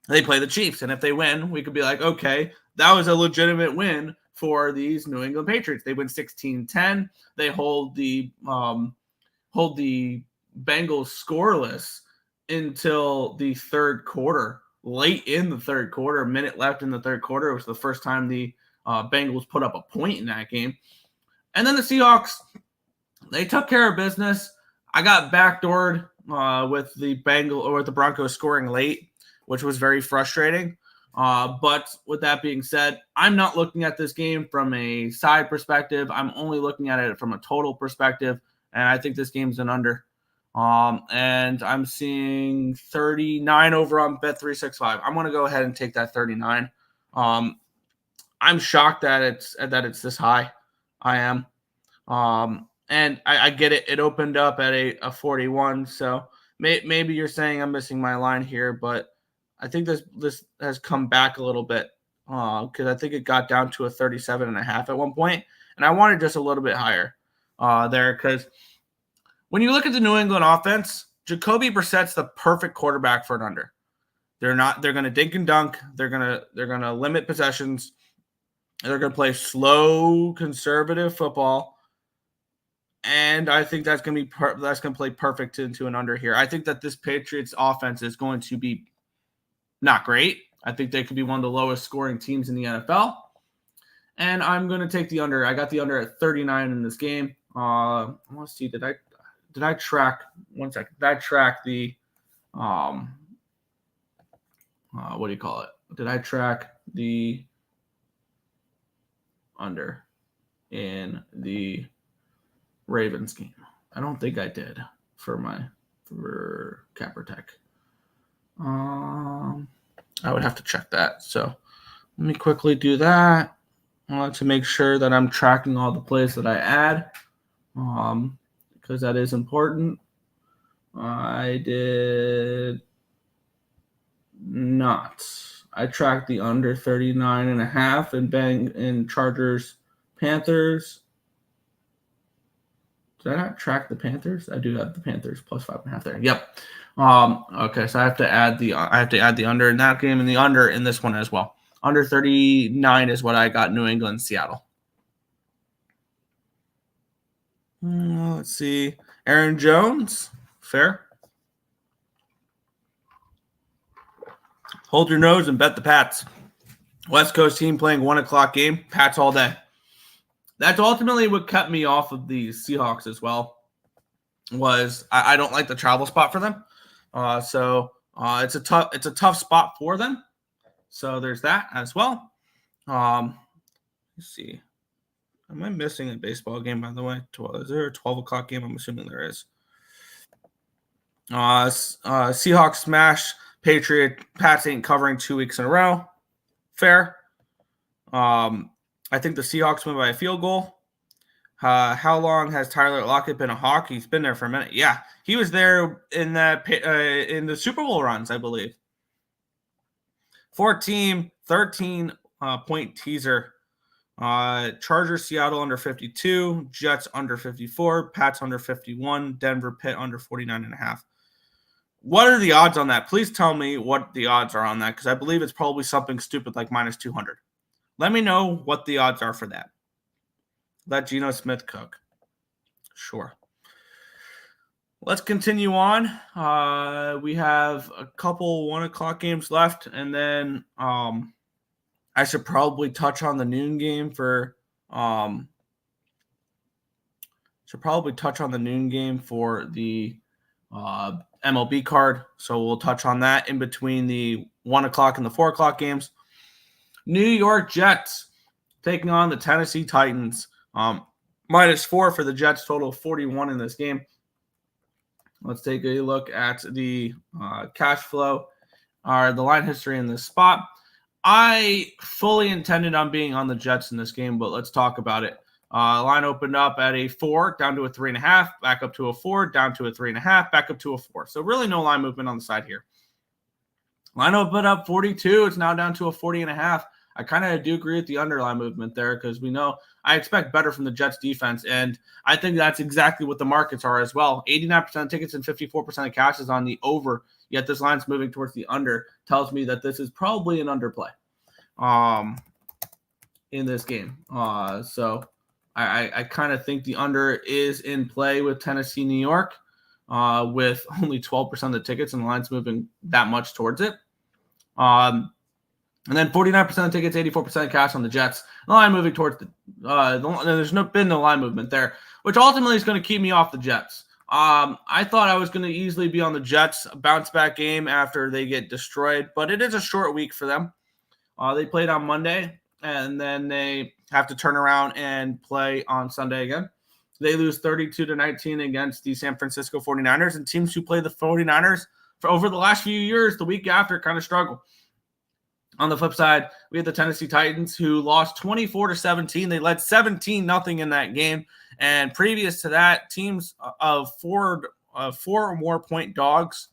S2: they play the Chiefs. And if they win, we could be like, okay, that was a legitimate win for these New England Patriots. They win 16-10. They hold the Bengals scoreless until the third quarter. Late in the third quarter, a minute left in the third quarter. It was the first time the Bengals put up a point in that game. And then the Seahawks, they took care of business. I got backdoored with the Broncos scoring late, which was very frustrating. But with that being said, I'm not looking at this game from a side perspective. I'm only looking at it from a total perspective, and I think this game's an under. And I'm seeing 39 over on Bet365. I'm going to go ahead and take that 39. I'm shocked that it's this high. I am. And I get it. It opened up at a 41. So maybe you're saying I'm missing my line here, but I think this has come back a little bit because I think it got down to a 37.5 at one point, and I wanted just a little bit higher there because when you look at the New England offense, Jacoby Brissett's the perfect quarterback for an under. They're going to dink and dunk. They're going to limit possessions. They're going to play slow, conservative football. And I think that's going to play perfect into an under here. I think that this Patriots offense is going to be not great. I think they could be one of the lowest scoring teams in the NFL. And I'm going to take the under. I got the under at 39 in this game. I want to see, did I track, one second, did I track the, what do you call it? Did I track the under in the Ravens game? I don't think I did for CapperTek. I would have to check that. So let me quickly do that to make sure that I'm tracking all the plays that I add. Because that is important. I did not. I tracked the under 39.5 in Chargers Panthers. Did I not track the Panthers? I do have the Panthers plus 5.5 there. Yep. Okay, so I have to add the under in that game and the under in this one as well. Under 39 is what I got. New England, Seattle. Let's see. Aaron Jones. Fair. Hold your nose and bet the Pats. West Coast team playing 1 o'clock game. Pats all day. That's ultimately what kept me off of the Seahawks as well. Was I don't like the travel spot for them. So it's a tough spot for them. So there's that as well. Let's see. Am I missing a baseball game, by the way? Is there a 12 o'clock game? I'm assuming there is. Seahawks smash. Pats ain't covering 2 weeks in a row. Fair. I think the Seahawks win by a field goal. How long has Tyler Lockett been a Hawk? He's been there for a minute. Yeah, he was there in in the Super Bowl runs, I believe. 13 point teaser. Chargers, Seattle under 52, Jets under 54, Pats under 51, Denver, Pitt under 49.5. What are the odds on that? Please tell me what the odds are on that, because I believe it's probably something stupid like minus 200. Let me know what the odds are for that. Let Geno Smith cook. Sure. Let's continue on. We have a couple 1 o'clock games left, and then I should probably touch on the noon game for the MLB card. So we'll touch on that in between the 1 o'clock and the 4 o'clock games. New York Jets taking on the Tennessee Titans. -4 for the Jets, total of 41 in this game. Let's take a look at the cash flow or the line history in this spot. I fully intended on being on the Jets in this game, but let's talk about it. Line opened up at a 4, down to a 3.5, back up to a 4, down to a 3.5, back up to a 4. So really no line movement on the side here. Line opened up 42. It's now down to a 40.5. I kind of do agree with the underline movement there because we know I expect better from the Jets defense, and I think that's exactly what the markets are as well. 89% of tickets and 54% of cash is on the over, yet this line's moving towards the under. Tells me that this is probably an underplay in this game. So I kind of think the under is in play with Tennessee, New York, with only 12% of the tickets and the line's moving that much towards it. And then 49% of tickets, 84% of cash on the Jets. The line moving towards there's been no line movement there, which ultimately is going to keep me off the Jets. I thought I was going to easily be on the Jets, a bounce back game after they get destroyed, but it is a short week for them. They played on Monday, and then they have to turn around and play on Sunday again. They lose 32-19 against the San Francisco 49ers, and teams who play the 49ers for over the last few years, the week after, kind of struggle. On the flip side, we have the Tennessee Titans who lost 24-17. They led 17-0 in that game. And previous to that, teams of four or more point dogs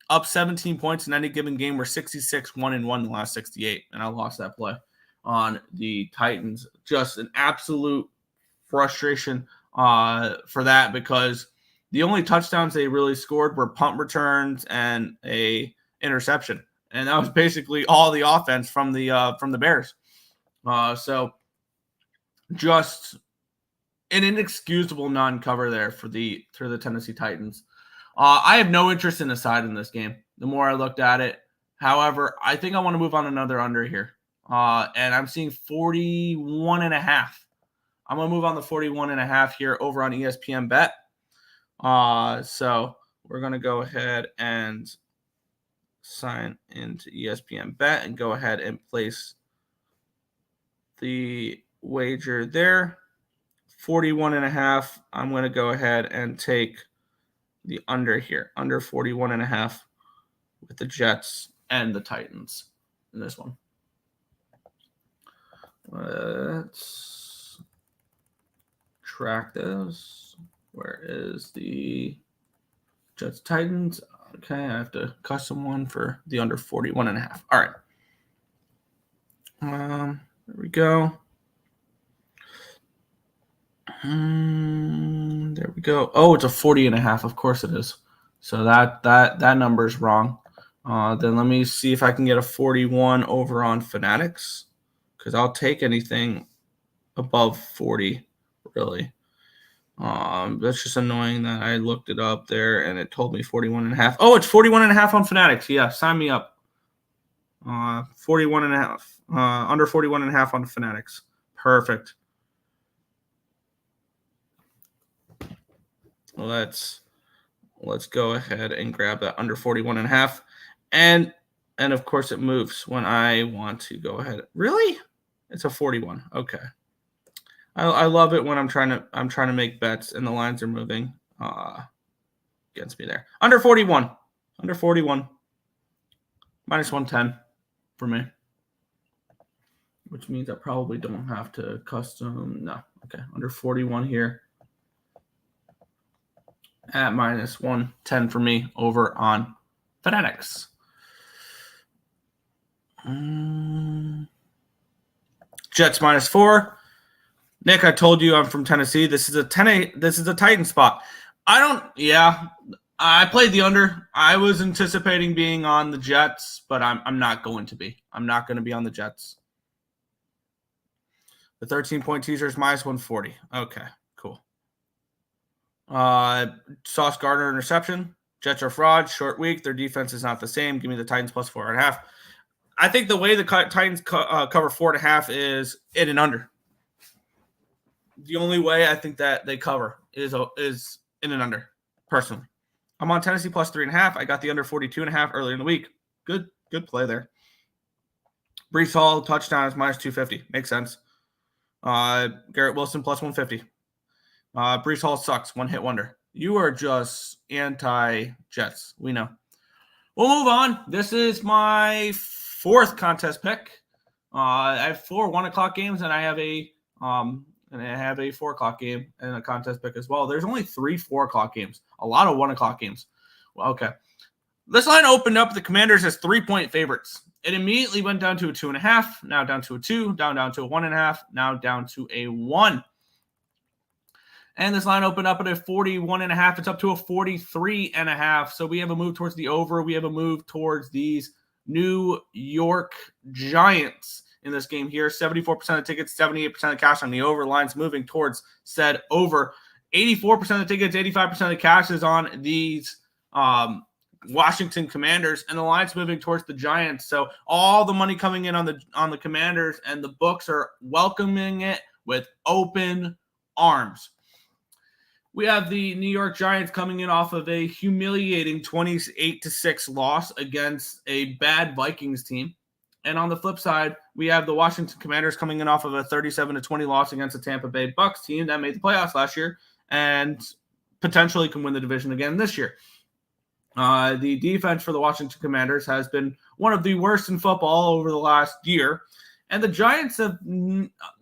S2: up 17 points in any given game were 66-1-1 in the last 68. And I lost that play on the Titans. Just an absolute frustration for that because the only touchdowns they really scored were punt returns and a interception. And that was basically all the offense from the Bears. So just an inexcusable non-cover there for the Tennessee Titans. I have no interest in a side in this game. The more I looked at it, however, I think I want to move on another under here. And I'm seeing 41.5. I'm gonna move on the 41.5 here over on ESPN Bet. So we're gonna go ahead and sign into ESPN Bet and go ahead and place the wager there. 41.5. I'm going to go ahead and take the under here, under 41.5 with the Jets and the Titans in this one. Let's track this. Where is the Jets Titans? Okay, I have to custom one for the under 41.5. All right. There we go. There we go. Oh, it's a 40.5. Of course it is. So that number is wrong. Then let me see if I can get a 41 over on Fanatics because I'll take anything above 40, really. That's just annoying that I looked it up there and it told me 41.5. Oh, it's 41.5 on Fanatics. Yeah, sign me up. 41.5. Under 41.5 on Fanatics. Perfect. Let's go ahead and grab that under 41.5. And of course it moves when I want to go ahead. Really? It's a 41. Okay. I love it when I'm trying to make bets and the lines are moving against me there. Under 41. Under 41. -110 for me. Which means I probably don't have to custom. No. Okay. Under 41 here. At -110 for me over on Fanatics. Jets -4. Nick, I told you I'm from Tennessee. This is a Titan spot. I played the under. I was anticipating being on the Jets, but I'm not going to be. I'm not going to be on the Jets. The 13-point teaser is minus 140. Okay, cool. Sauce Gardner interception. Jets are fraud. Short week. Their defense is not the same. Give me the Titans plus 4.5. I think the way the Titans cover 4.5 is in and under. The only way I think that they cover is in and under, personally. I'm on Tennessee plus 3.5. I got the under 42.5 earlier in the week. Good play there. Breece Hall touchdown is minus 250. Makes sense. Garrett Wilson plus 150. Breece Hall sucks. One hit wonder. You are just anti-Jets. We know. We'll move on. This is my fourth contest pick. I have 4 1:00 games, and I have a 4:00 game and a contest pick as well. There's only 3 4:00 games. A lot of 1:00 games. Well, okay. This line opened up the Commanders as 3-point favorites. It immediately went down to a 2.5, now down to a 2, down to a 1.5, now down to a 1. And this line opened up at a 41.5. It's up to a 43.5. So we have a move towards the over. We have a move towards these New York Giants in this game here. 74% of tickets, 78% of cash on the over. Line's moving towards said over. 84% of tickets, 85% of the cash is on these Washington Commanders, and the line's moving towards the Giants. So all the money coming in on the Commanders, and the books are welcoming it with open arms. We have the New York Giants coming in off of a humiliating 28-6 loss against a bad Vikings team. And on the flip side, we have the Washington Commanders coming in off of a 37-20 loss against the Tampa Bay Bucks team that made the playoffs last year and potentially can win the division again this year. The defense for the Washington Commanders has been one of the worst in football over the last year. And the Giants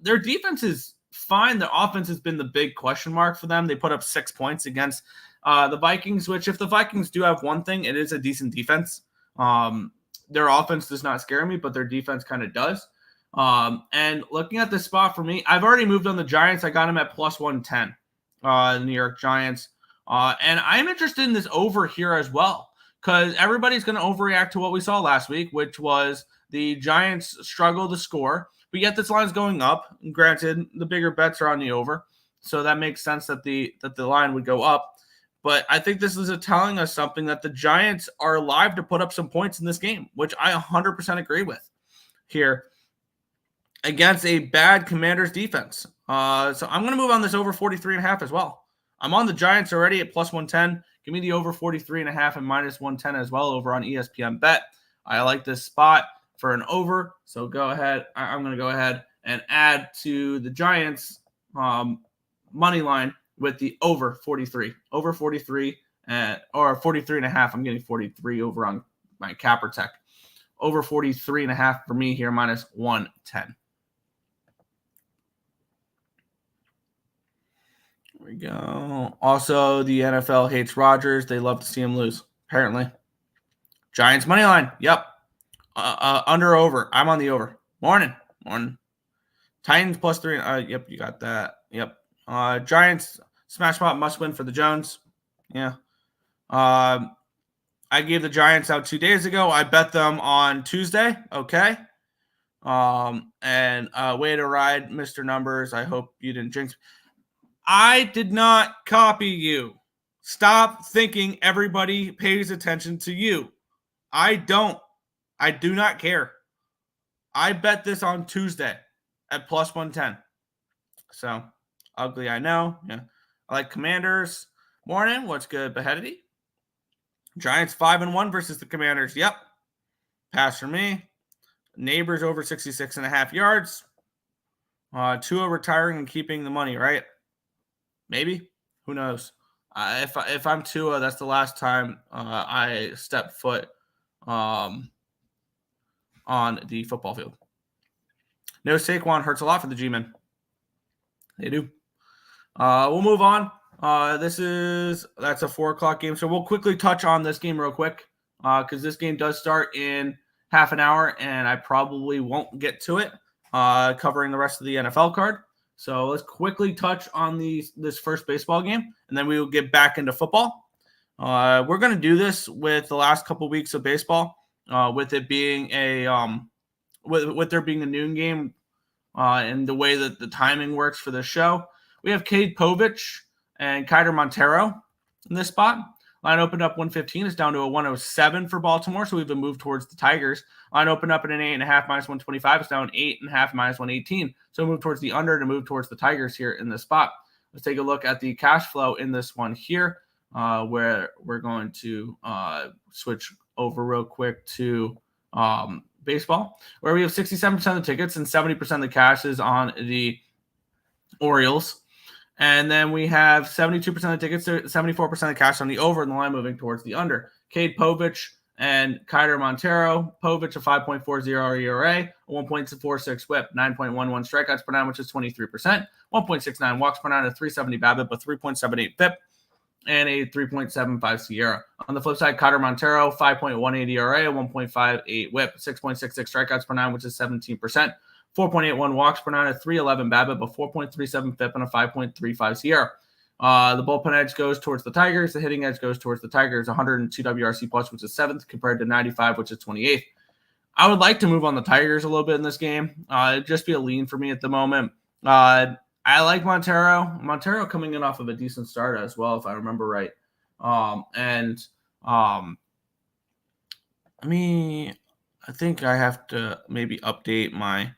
S2: their defense is fine. The offense has been the big question mark for them. They put up 6 points against the Vikings, which if the Vikings do have one thing, it is a decent defense. Their offense does not scare me, but their defense kind of does. And looking at this spot for me, I've already moved on the Giants. I got them at plus 110, the New York Giants. And I'm interested in this over here as well, because everybody's going to overreact to what we saw last week, which was the Giants struggle to score, but yet this line's going up. Granted, the bigger bets are on the over, so that makes sense that the line would go up. But I think this is telling us something that the Giants are alive to put up some points in this game, which I 100% agree with here against a bad Commanders defense. So I'm going to move on this over 43.5 as well. I'm on the Giants already at plus 110. Give me the over 43.5 and minus 110 as well over on ESPN Bet. I like this spot for an over. So go ahead. I'm going to go ahead and add to the Giants money line with the over 43. Over 43 or 43.5. I'm getting 43 over on my CapperTek. Over 43.5 for me here, minus 110. There we go. Also, the NFL hates Rodgers. They love to see him lose, apparently. Giants money line. Yep. Under over. I'm on the over. Morning. Titans plus 3. Yep, you got that. Yep. Giants smash spot must win for the Jones. Yeah. I gave the Giants out 2 days ago. I bet them on Tuesday. Okay. And way to ride, Mr. Numbers. I hope you didn't jinx. I did not copy you. Stop thinking everybody pays attention to you. I don't. I do not care. I bet this on Tuesday at plus 110. So, ugly, I know. Yeah. I like Commanders. Morning. What's good, Beheadity? Giants 5-1 versus the Commanders. Yep. Pass for me. Neighbors over 66.5 yards. Tua retiring and keeping the money, right? Maybe. Who knows? If I'm Tua, that's the last time I step foot on the football field. No, Saquon hurts a lot for the G-men. They do. We'll move on. That's a 4 o'clock game. So we'll quickly touch on this game real quick because this game does start in half an hour, and I probably won't get to it covering the rest of the NFL card. So let's quickly touch on this first baseball game, and then we will get back into football. We're going to do this with the last couple weeks of baseball, with it being with there being a noon game and the way that the timing works for this show. We have Cade Povich and Kyder Montero in this spot. Line opened up 115. It's down to a 107 for Baltimore, so we've been moved towards the Tigers. Line opened up at an 8.5 minus 125. It's down 8.5 minus 118. So move towards the under to move towards the Tigers here in this spot. Let's take a look at the cash flow in this one here, where we're going to switch over real quick to baseball, where we have 67% of the tickets and 70% of the cash is on the Orioles. And then we have 72% of the tickets, 74% of the cash on the over, and the line moving towards the under. Cade Povich and Kyder Montero. Povich, a 5.40 ERA, a 1.46 whip, 9.11 strikeouts per nine, which is 23%, 1.69 walks per nine, a 370 BABIP, a 3.78 FIP, and a 3.75 Sierra. On the flip side, Kyder Montero, 5.18 ERA, a 1.58 whip, 6.66 strikeouts per nine, which is 17%. 4.81 walks per nine, a 3.11 BABIP, a 4.37 FIP, and a 5.35 Sierra. The bullpen edge goes towards the Tigers. The hitting edge goes towards the Tigers. 102 WRC plus, which is 7th, compared to 95, which is 28th. I would like to move on the Tigers a little bit in this game. It'd just be a lean for me at the moment. I like Montero. Montero coming in off of a decent start as well, if I remember right. I think I have to maybe update my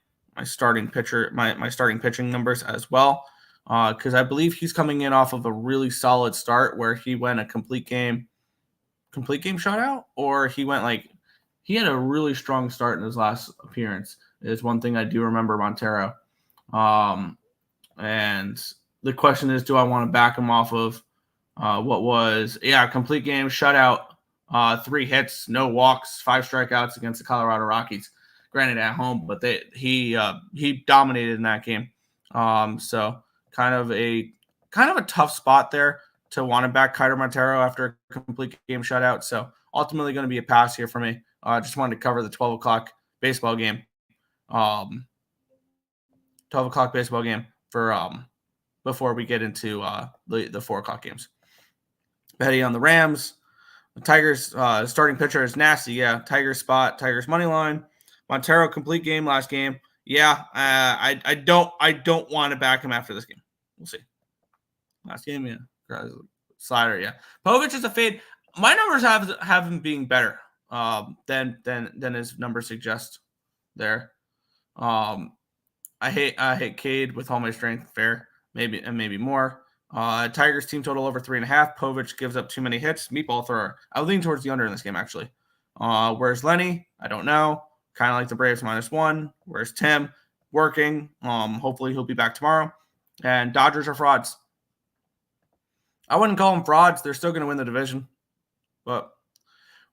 S2: starting pitcher, my starting pitching numbers as well, because I believe he's coming in off of a really solid start where he went a complete game shutout, or he had a really strong start in his last appearance. Is one thing I do remember Montero. And the question is, do I want to back him off of complete game shutout, 3 hits, no walks, 5 strikeouts against the Colorado Rockies. Granted at home, but he dominated in that game. So kind of a tough spot there to want to back Kyder Montero after a complete game shutout. So ultimately going to be a pass here for me. Just wanted to cover the 12 o'clock baseball game. 12 o'clock baseball game for before we get into the 4 o'clock games. Betting on the Rams. The Tigers starting pitcher is nasty. Yeah, Tigers spot, Tigers money line. Montero complete game last game. Yeah, I don't want to back him after this game. We'll see. Last game, yeah. Slider, yeah. Povich is a fade. My numbers have him being better than his numbers suggest there. I hate Cade with all my strength. Fair, maybe more. Tigers team total over 3.5. Povich gives up too many hits. Meatball thrower. I would lean towards the under in this game, actually. Where's Lenny? I don't know. Kind of like the Braves -1. Where's Tim? Working. Hopefully he'll be back tomorrow. And Dodgers are frauds. I wouldn't call them frauds. They're still going to win the division. But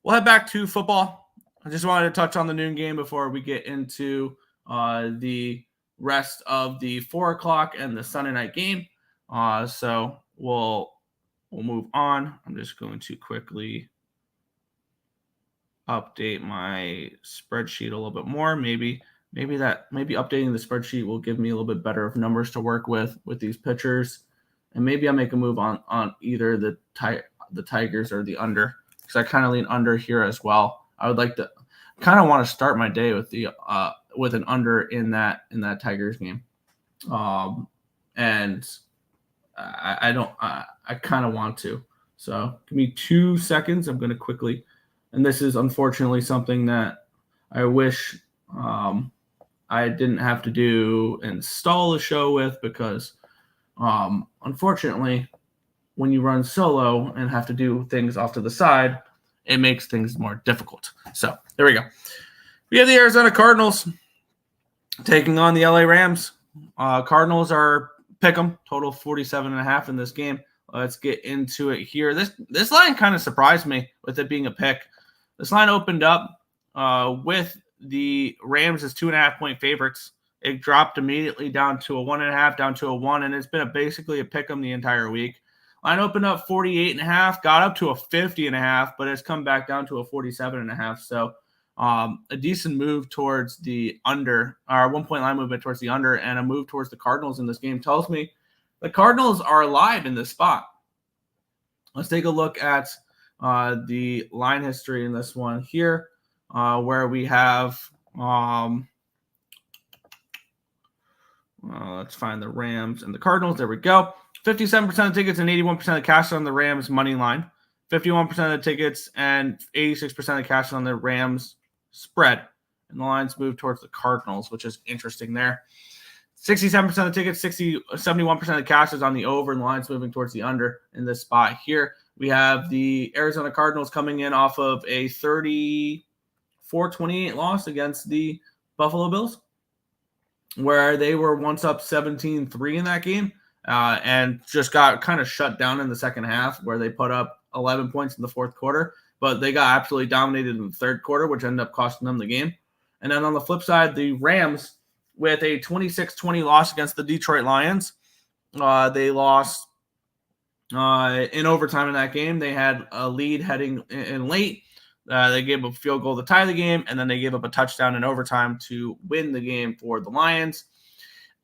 S2: we'll head back to football. I just wanted to touch on the noon game before we get into the rest of the 4 o'clock and the Sunday night game. So we'll move on. I'm just going to quickly update my spreadsheet a little bit more. Maybe updating the spreadsheet will give me a little bit better of numbers to work with these pitchers, and maybe I'll make a move on either the Tigers or the under, because I kind of lean under here as well. I would like to kind of want to start my day with the with an under in that Tigers game, and I kind of want to. So give me 2 seconds. I'm going to quickly. And this is unfortunately something that I wish I didn't have to install the show with, because unfortunately, when you run solo and have to do things off to the side, it makes things more difficult. So there we go. We have the Arizona Cardinals taking on the LA Rams. Cardinals are pick 'em, total 47.5 in this game. Let's get into it here. This line kind of surprised me with it being a pick. This line opened up with the Rams as 2.5-point favorites. It dropped immediately down to a 1.5, down to a 1, and it's been basically a pick 'em the entire week. Line opened up 48.5, got up to a 50.5, but it's come back down to a 47.5. So a decent move towards the under, or a 1-point line movement towards the under, and a move towards the Cardinals in this game tells me the Cardinals are alive in this spot. Let's take a look at the line history in this one here, where we have Let's find the Rams and the Cardinals. There we go. 57% of tickets and 81% of cash on the Rams money line. 51% of the tickets and 86% of cash on the Rams spread. And the lines move towards the Cardinals, which is interesting there. 67% of the tickets, 71% of the cash is on the over, and the lines moving towards the under in this spot here. We have the Arizona Cardinals coming in off of a 34-28 loss against the Buffalo Bills, where they were once up 17-3 in that game and just got kind of shut down in the second half, where they put up 11 points in the fourth quarter, but they got absolutely dominated in the third quarter, which ended up costing them the game. And then on the flip side, the Rams, with a 26-20 loss against the Detroit Lions, they lost in overtime in that game. They had a lead heading in late. They gave up a field goal to tie the game, and then they gave up a touchdown in overtime to win the game for the Lions.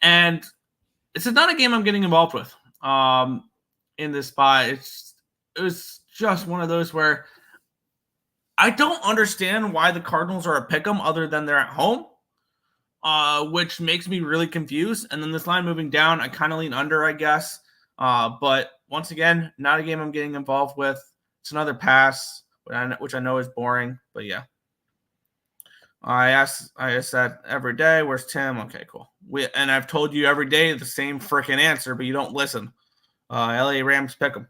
S2: And this is not a game I'm getting involved with in this spot. It was just one of those where I don't understand why the Cardinals are a pick'em other than they're at home, which makes me really confused. And then this line moving down, I kind of lean under, I guess. But once again, not a game I'm getting involved with. It's another pass, which I know is boring, but yeah. I ask that every day. Where's Tim? Okay, cool. And I've told you every day the same freaking answer, but you don't listen. LA Rams pick 'em.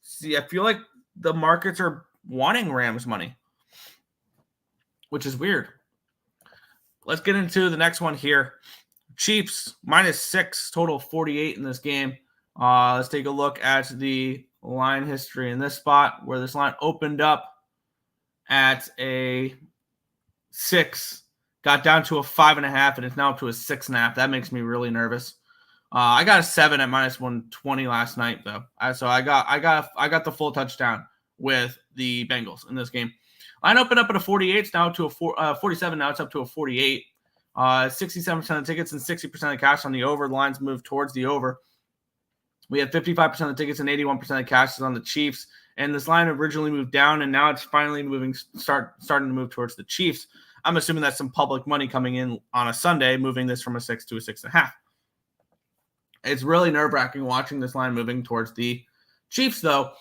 S2: See, I feel like the markets are wanting Rams money, which is weird. Let's get into the next one here. Chiefs -6, total 48 in this game. Let's take a look at the line history in this spot, where this line opened up at a 6, got down to a 5.5, and it's now up to a 6.5. That makes me really nervous. I got a 7 at -120 last night, though. So I got the full touchdown with the Bengals in this game. Line opened up at a 48. It's now to a 47. Now it's up to a 48. 67% of tickets and 60% of cash on the over. The lines move towards the over. We had 55% of tickets and 81% of cash on the Chiefs. And this line originally moved down, and now it's finally starting to move towards the Chiefs. I'm assuming that's some public money coming in on a Sunday, moving this from a 6 to a 6.5. It's really nerve-wracking watching this line moving towards the Chiefs, though.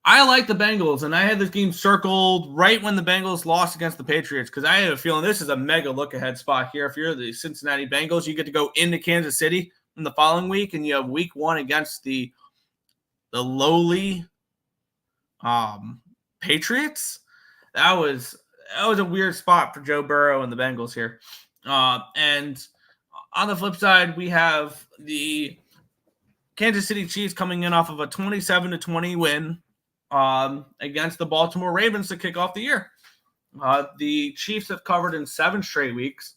S2: I like the Bengals, and I had this game circled right when the Bengals lost against the Patriots, because I had a feeling this is a mega look-ahead spot here. If you're the Cincinnati Bengals, you get to go into Kansas City in the following week, and you have week 1 against the lowly Patriots. That was a weird spot for Joe Burrow and the Bengals here. And on the flip side, we have the Kansas City Chiefs coming in off of a 27-20 win against the Baltimore Ravens to kick off the year. The Chiefs have covered in 7 straight weeks,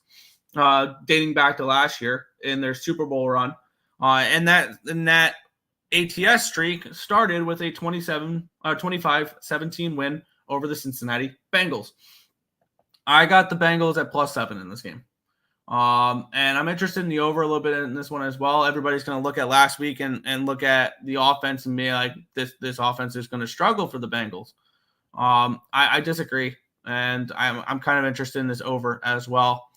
S2: dating back to last year in their Super Bowl run. And that ATS streak started with a 25-17 win over the Cincinnati Bengals. I got the Bengals at +7 in this game. And I'm interested in the over a little bit in this one as well. Everybody's going to look at last week and look at the offense and be like, this offense is going to struggle for the Bengals. I disagree, and I'm kind of interested in this over as well.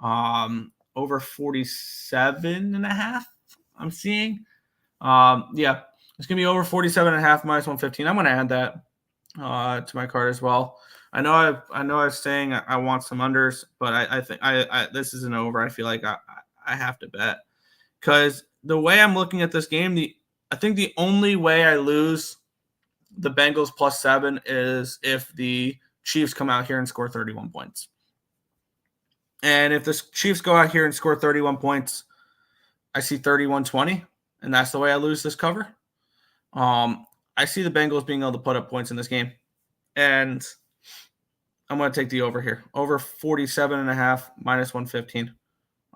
S2: Over 47.5, I'm seeing. Yeah, it's going to be over 47.5 -115. I'm going to add that to my card as well. I know I was saying I want some unders, but I think this is an over. I feel like I have to bet, because the way I'm looking at this game, I think the only way I lose the Bengals +7 is if the Chiefs come out here and score 31 points. And if the Chiefs go out here and score 31 points, I see 31-20, and that's the way I lose this cover. I see the Bengals being able to put up points in this game, and I'm going to take the over here. Over 47.5 -115.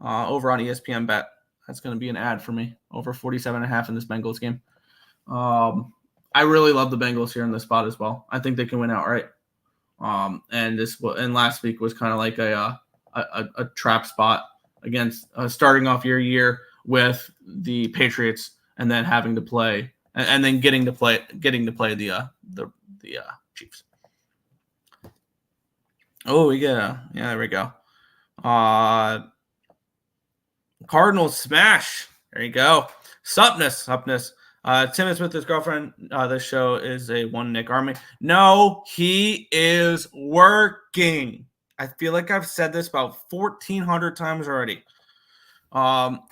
S2: Over on ESPN Bet. That's going to be an ad for me. Over 47.5 in this Bengals game. I really love the Bengals here in this spot as well. I think they can win outright. And last week was kind of like a trap spot against starting off your year with the Patriots and then having to play and then getting to play the Chiefs. Oh, yeah, there we go. Cardinals smash. There you go. Supness. Tim is with his girlfriend. This show is a one Nick Army. No, he is working. I feel like I've said this about 1,400 times already. No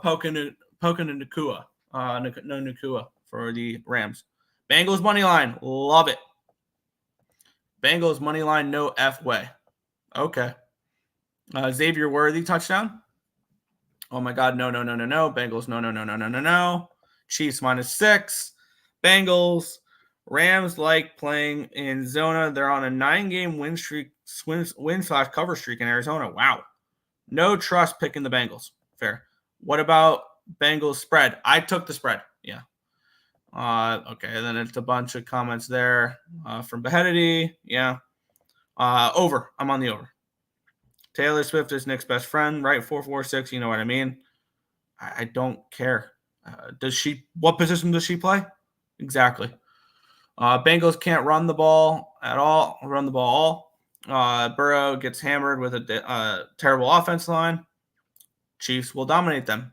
S2: poking in Nakua. No Nakua for the Rams. Bengals money line. Love it. Bengals money line, no F way. Okay. Xavier Worthy touchdown. Oh my God. No. Bengals. No. Chiefs -6. Bengals. Rams like playing in Zona. They're on a 9-game win / cover streak in Arizona. Wow. No trust picking the Bengals. Fair. What about Bengals spread? I took the spread. Yeah. Okay. And then it's a bunch of comments there from Beheadity. Yeah. Over. I'm on the over. Taylor Swift is Nick's best friend, right? 446. You know what I mean? I don't care. What position does she play? Exactly. Bengals can't run the ball at all. Burrow gets hammered with a terrible offense line. Chiefs will dominate them.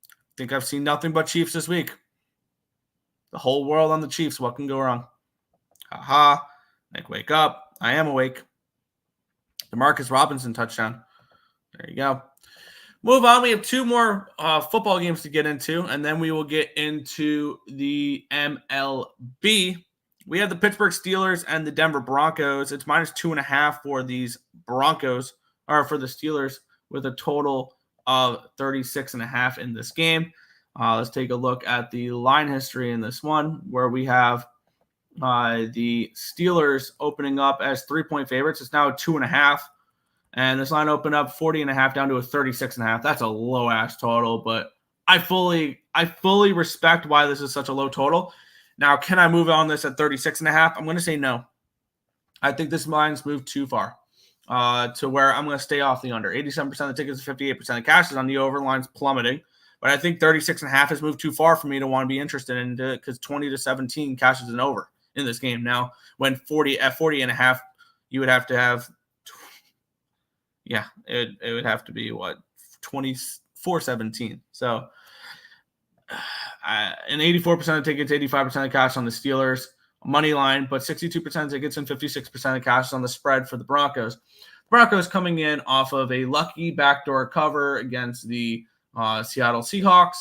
S2: I think I've seen nothing but Chiefs this week. The whole world on the Chiefs. What can go wrong? Ha. Nick, wake up. I am awake. DeMarcus Robinson touchdown. There you go. Move on. We have 2 more football games to get into, and then we will get into the MLB. We have the Pittsburgh Steelers and the Denver Broncos. It's -2.5 for these Broncos, or for the Steelers, with a total of 36.5 in this game. Let's take a look at the line history in this one, where we have the Steelers opening up as 3-point favorites. It's now 2.5. And this line opened up 40.5 down to a 36.5. That's a low ass total, but I fully respect why this is such a low total. Now, can I move on this at 36.5? I'm going to say no. I think this line's moved too far to where I'm going to stay off the under. 87% of the tickets, 58% of cash is on the over. Line's plummeting. But I think 36.5 has moved too far for me to want to be interested in it, because 20-17 cash is an over in this game. Now, when at 40.5, you would have to have, it would have to be 24-17. So, and 84% of tickets, 85% of cash on the Steelers money line, but 62% of tickets and 56% of cash on the spread for the Broncos. Broncos coming in off of a lucky backdoor cover against the Seattle Seahawks.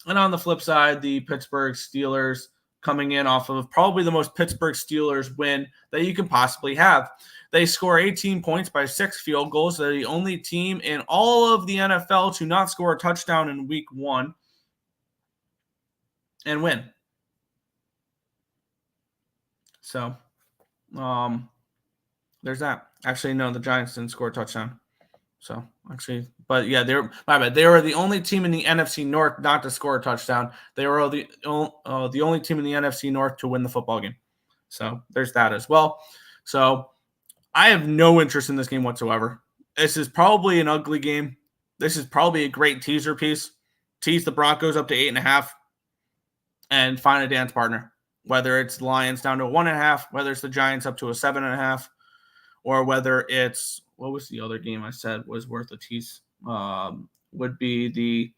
S2: And on the flip side, the Pittsburgh Steelers coming in off of probably the most Pittsburgh Steelers win that you can possibly have. They score 18 points by 6 field goals. They're the only team in all of the NFL to not score a touchdown in week 1 and win. So, there's that. Actually, no, the Giants didn't score a touchdown. So, actually, but yeah, they were the only team in the NFC North not to score a touchdown. They were the only team in the NFC North to win the football game. So, there's that as well. So, I have no interest in this game whatsoever. This is probably an ugly game. This is probably a great teaser piece. Tease the Broncos up to 8.5 and find a dance partner. Whether it's the Lions down to 1.5, whether it's the Giants up to a 7.5, or whether it's, what was the other game I said was worth a tease? Would be the,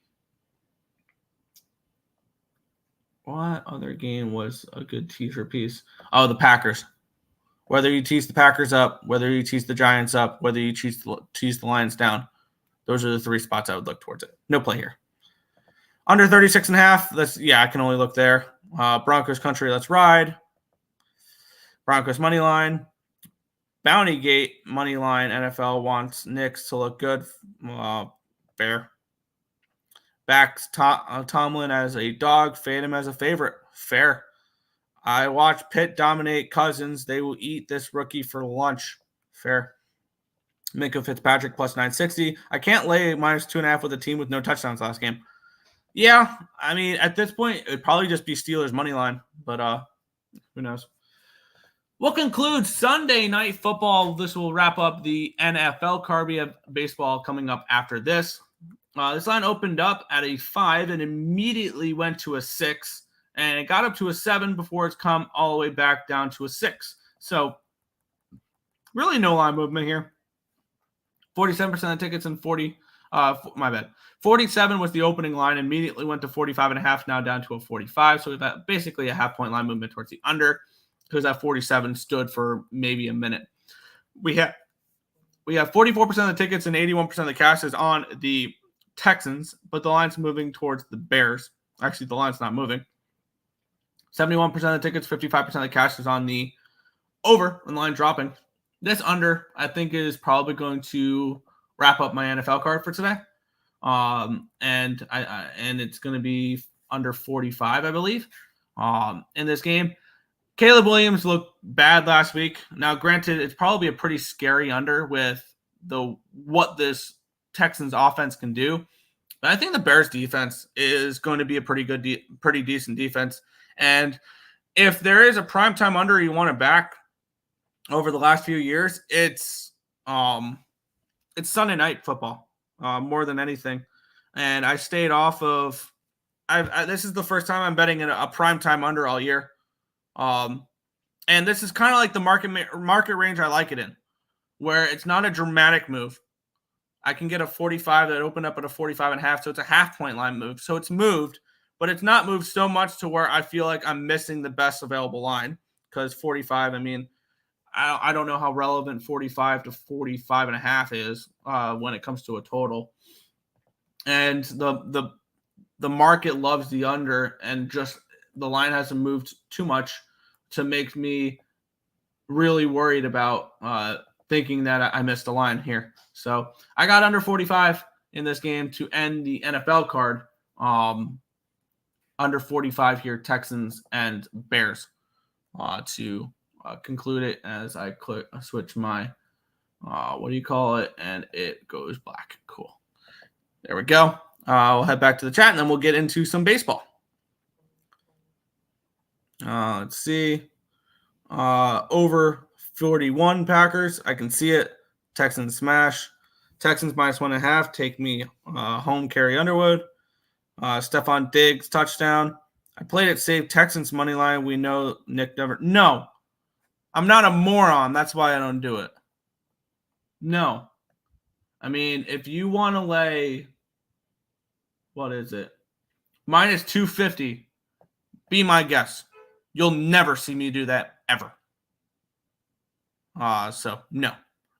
S2: what other game was a good teaser piece? Oh, the Packers. Whether you tease the Packers up, whether you tease the Giants up, whether you tease the Lions down, those are the 3 spots I would look towards it. No play here. Under 36.5, I can only look there. Broncos country, let's ride. Broncos money line. Bounty Gate money line. NFL wants Knicks to look good. Fair. Backs Tomlin as a dog. Fade him as a favorite. Fair. I watch Pitt dominate Cousins. They will eat this rookie for lunch. Fair. Minka Fitzpatrick plus 960. I can't lay -2.5 with a team with no touchdowns last game. Yeah, I mean, at this point, it would probably just be Steelers money line, but who knows? We'll conclude Sunday night football. This will wrap up the NFL card. We have baseball coming up after this. This line opened up at a 5 and immediately went to a 6, and it got up to a 7 before it's come all the way back down to a 6. So, really no line movement here. 47% of tickets and 40% My bad. 47 was the opening line. Immediately went to 45.5. Now down to a 45. So we've got basically a half-point line movement towards the under, because that 47 stood for maybe a minute. We have 44% of the tickets and 81% of the cash is on the Texans, but the line's moving towards the Bears. Actually, the line's not moving. 71% of the tickets, 55% of the cash is on the over, and the line dropping. This under, I think, is probably going to wrap up my NFL card for today. And it's going to be under 45, I believe. In this game, Caleb Williams looked bad last week. Now, granted, it's probably a pretty scary under with what this Texans offense can do. But I think the Bears defense is going to be a pretty good, pretty decent defense. And if there is a primetime under you want to back over the last few years, it's Sunday night football more than anything. And I stayed off of. This is the first time I'm betting in a primetime under all year. And this is kind of like the market range I like it in, where it's not a dramatic move. I can get a 45 that opened up at a 45.5, so it's a half-point line move. So it's moved, but it's not moved so much to where I feel like I'm missing the best available line, because 45, I mean, I don't know how relevant 45 to 45.5 is when it comes to a total. And the market loves the under, and just the line hasn't moved too much to make me really worried about thinking that I missed a line here. So I got under 45 in this game to end the NFL card. Under 45 here, Texans and Bears to conclude it as I switch my, and it goes black. Cool. There we go. We'll head back to the chat, and then we'll get into some baseball. Let's see. Over 41 Packers. I can see it. Texans smash. Texans -1.5. Take me home, Carrie Underwood. Stephon Diggs touchdown. I played it safe. Texans money line. We know Nick never. No, I'm not a moron. That's why I don't do it. No. I mean, if you want to lay, what is it? -250. Be my guest. You'll never see me do that ever. So no,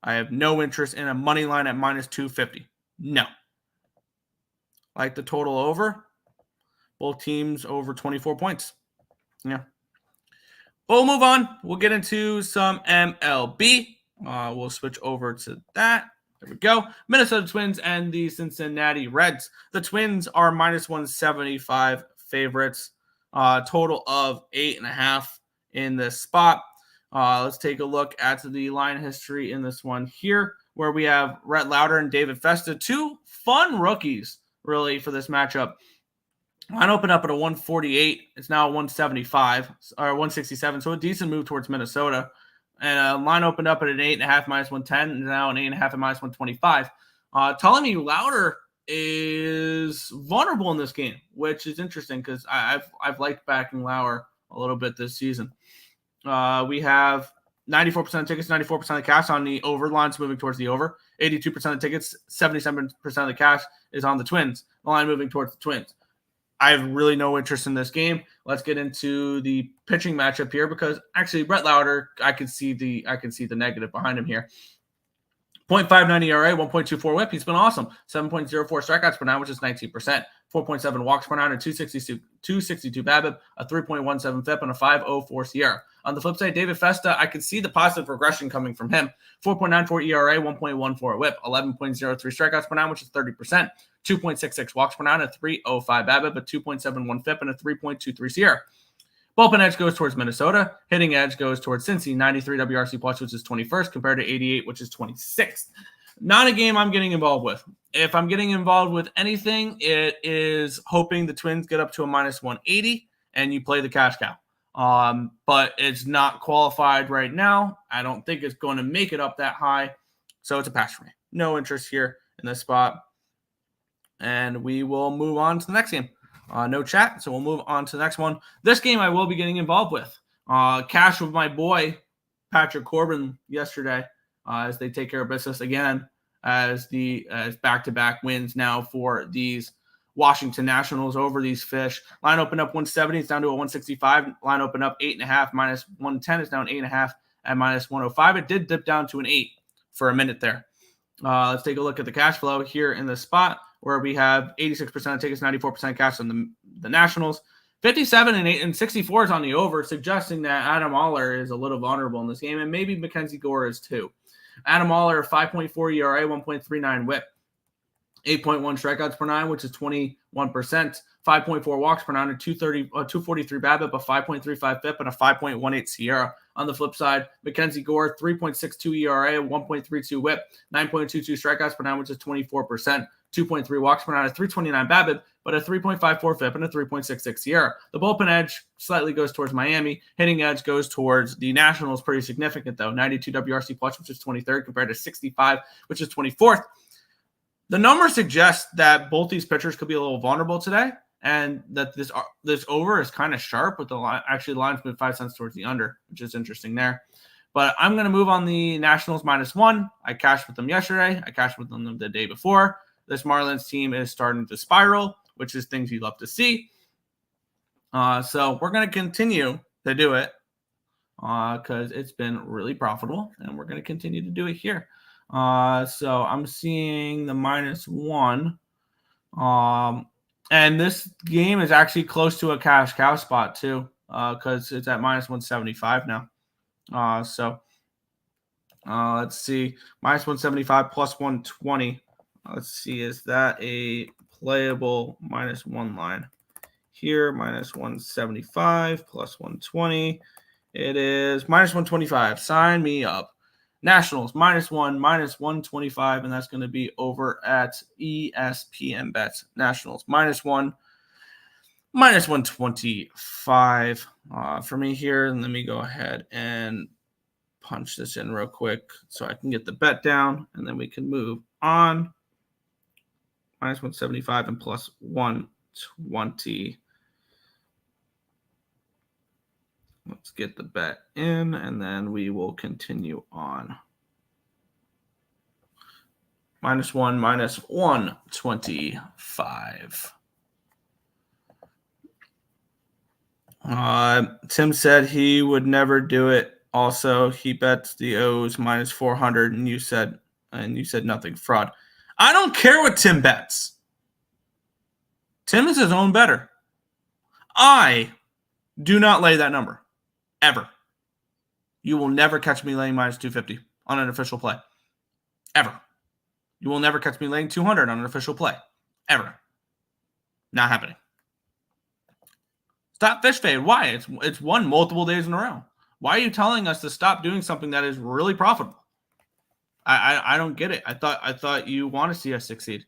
S2: I have no interest in a money line at -250. No. Like the total over, both teams over 24 points. Yeah. But we'll move on. We'll get into some MLB. We'll switch over to that. There we go. Minnesota Twins and the Cincinnati Reds. The Twins are -175 favorites. Total of 8.5 in this spot. Let's take a look at the line history in this one here, where we have Rhett Lauder and David Festa, two fun rookies, really, for this matchup. Line opened up at a 148. It's now a 175 or 167, so a decent move towards Minnesota. And line opened up at an 8.5 -110, and now an 8.5 at -125. Telling me Lauder is vulnerable in this game, which is interesting because I've liked backing Lauer a little bit this season. We have 94% of tickets, 94% of the cash on the over. Lines moving towards the over. 82% of tickets, 77% of the cash is on the Twins. The line moving towards the Twins. I have really no interest in this game. Let's get into the pitching matchup here, because actually Brett Lauder, I can see the negative behind him here. 0.59 ERA, 1.24 whip. He's been awesome. 7.04 strikeouts per nine, which is 19%. 4.7 walks per nine, and 262 BABIP, a 3.17 FIP, and a 5.04 SIERA. On the flip side, David Festa, I could see the positive regression coming from him. 4.94 ERA, 1.14 whip, 11.03 strikeouts per nine, which is 30%. 2.66 walks per nine, a 3.05 BABIP, a 2.71 FIP, and a 3.23 SIERA. Bullpen edge goes towards Minnesota. Hitting edge goes towards Cincy, 93 WRC plus, which is 21st, compared to 88, which is 26th. Not a game I'm getting involved with. If I'm getting involved with anything, it is hoping the Twins get up to a -180 and you play the cash cow. But it's not qualified right now. I don't think it's going to make it up that high. So it's a pass for me. No interest here in this spot. And we will move on to the next game. No chat, so we'll move on to the next one. This game I will be getting involved with. Cash with my boy, Patrick Corbin, yesterday, as they take care of business again as back-to-back wins now for these Washington Nationals over these Fish. Line opened up 170. It's down to a 165. Line opened up 8.5 minus 110. It's down 8.5 at minus 105. It did dip down to an 8 for a minute there. Let's take a look at the cash flow here in the spot where we have 86% of tickets, 94% cash on the Nationals. 57 and 64 is on the over, suggesting that Adam Oller is a little vulnerable in this game, and maybe Mackenzie Gore is too. Adam Oller, 5.4 ERA, 1.39 WHIP, 8.1 strikeouts per nine, which is 21%, 5.4 walks per nine, a 243 BABIP, a 5.35 FIP, and a 5.18 SIERA. On the flip side, Mackenzie Gore, 3.62 ERA, 1.32 WHIP, 9.22 strikeouts per nine, which is 24%, 2.3 walks per nine, a 329 BABIP, but a 3.54 FIP and a 3.66 SIERA. The bullpen edge slightly goes towards Miami. Hitting edge goes towards the Nationals. Pretty significant, though. 92 WRC plus, which is 23rd, compared to 65, which is 24th. The numbers suggest that both these pitchers could be a little vulnerable today, and that this over is kind of sharp with the line. Actually, the line's moved 5 cents towards the under, which is interesting there. But I'm going to move on the Nationals -1. I cashed with them yesterday. I cashed with them the day before. This Marlins team is starting to spiral, which is things you love to see. So we're going to continue to do it because it's been really profitable, and we're going to continue to do it here. So I'm seeing the -1. And this game is actually close to a cash cow spot too, because it's at -175 now. Let's see, -175 plus 120. Let's see, is that a playable -1 line? Here, -175 plus 120. It is -125. Sign me up. Nationals -1, -125, and that's going to be over at ESPN Bets. Nationals -1, -125 for me here. And let me go ahead and punch this in real quick so I can get the bet down, and then we can move on. -175 and plus 120. Let's get the bet in, and then we will continue on. -1, -125. Tim said he would never do it. Also, he bets the O's -400, and you said nothing, fraud. I don't care what Tim bets. Tim is his own bettor. I do not lay that number. Ever. You will never catch me laying -250 on an official play. Ever. You will never catch me laying 200 on an official play. Ever. Not happening. Stop fish fade. Why? It's won multiple days in a row. Why are you telling us to stop doing something that is really profitable? I don't get it. I thought you want to see us succeed.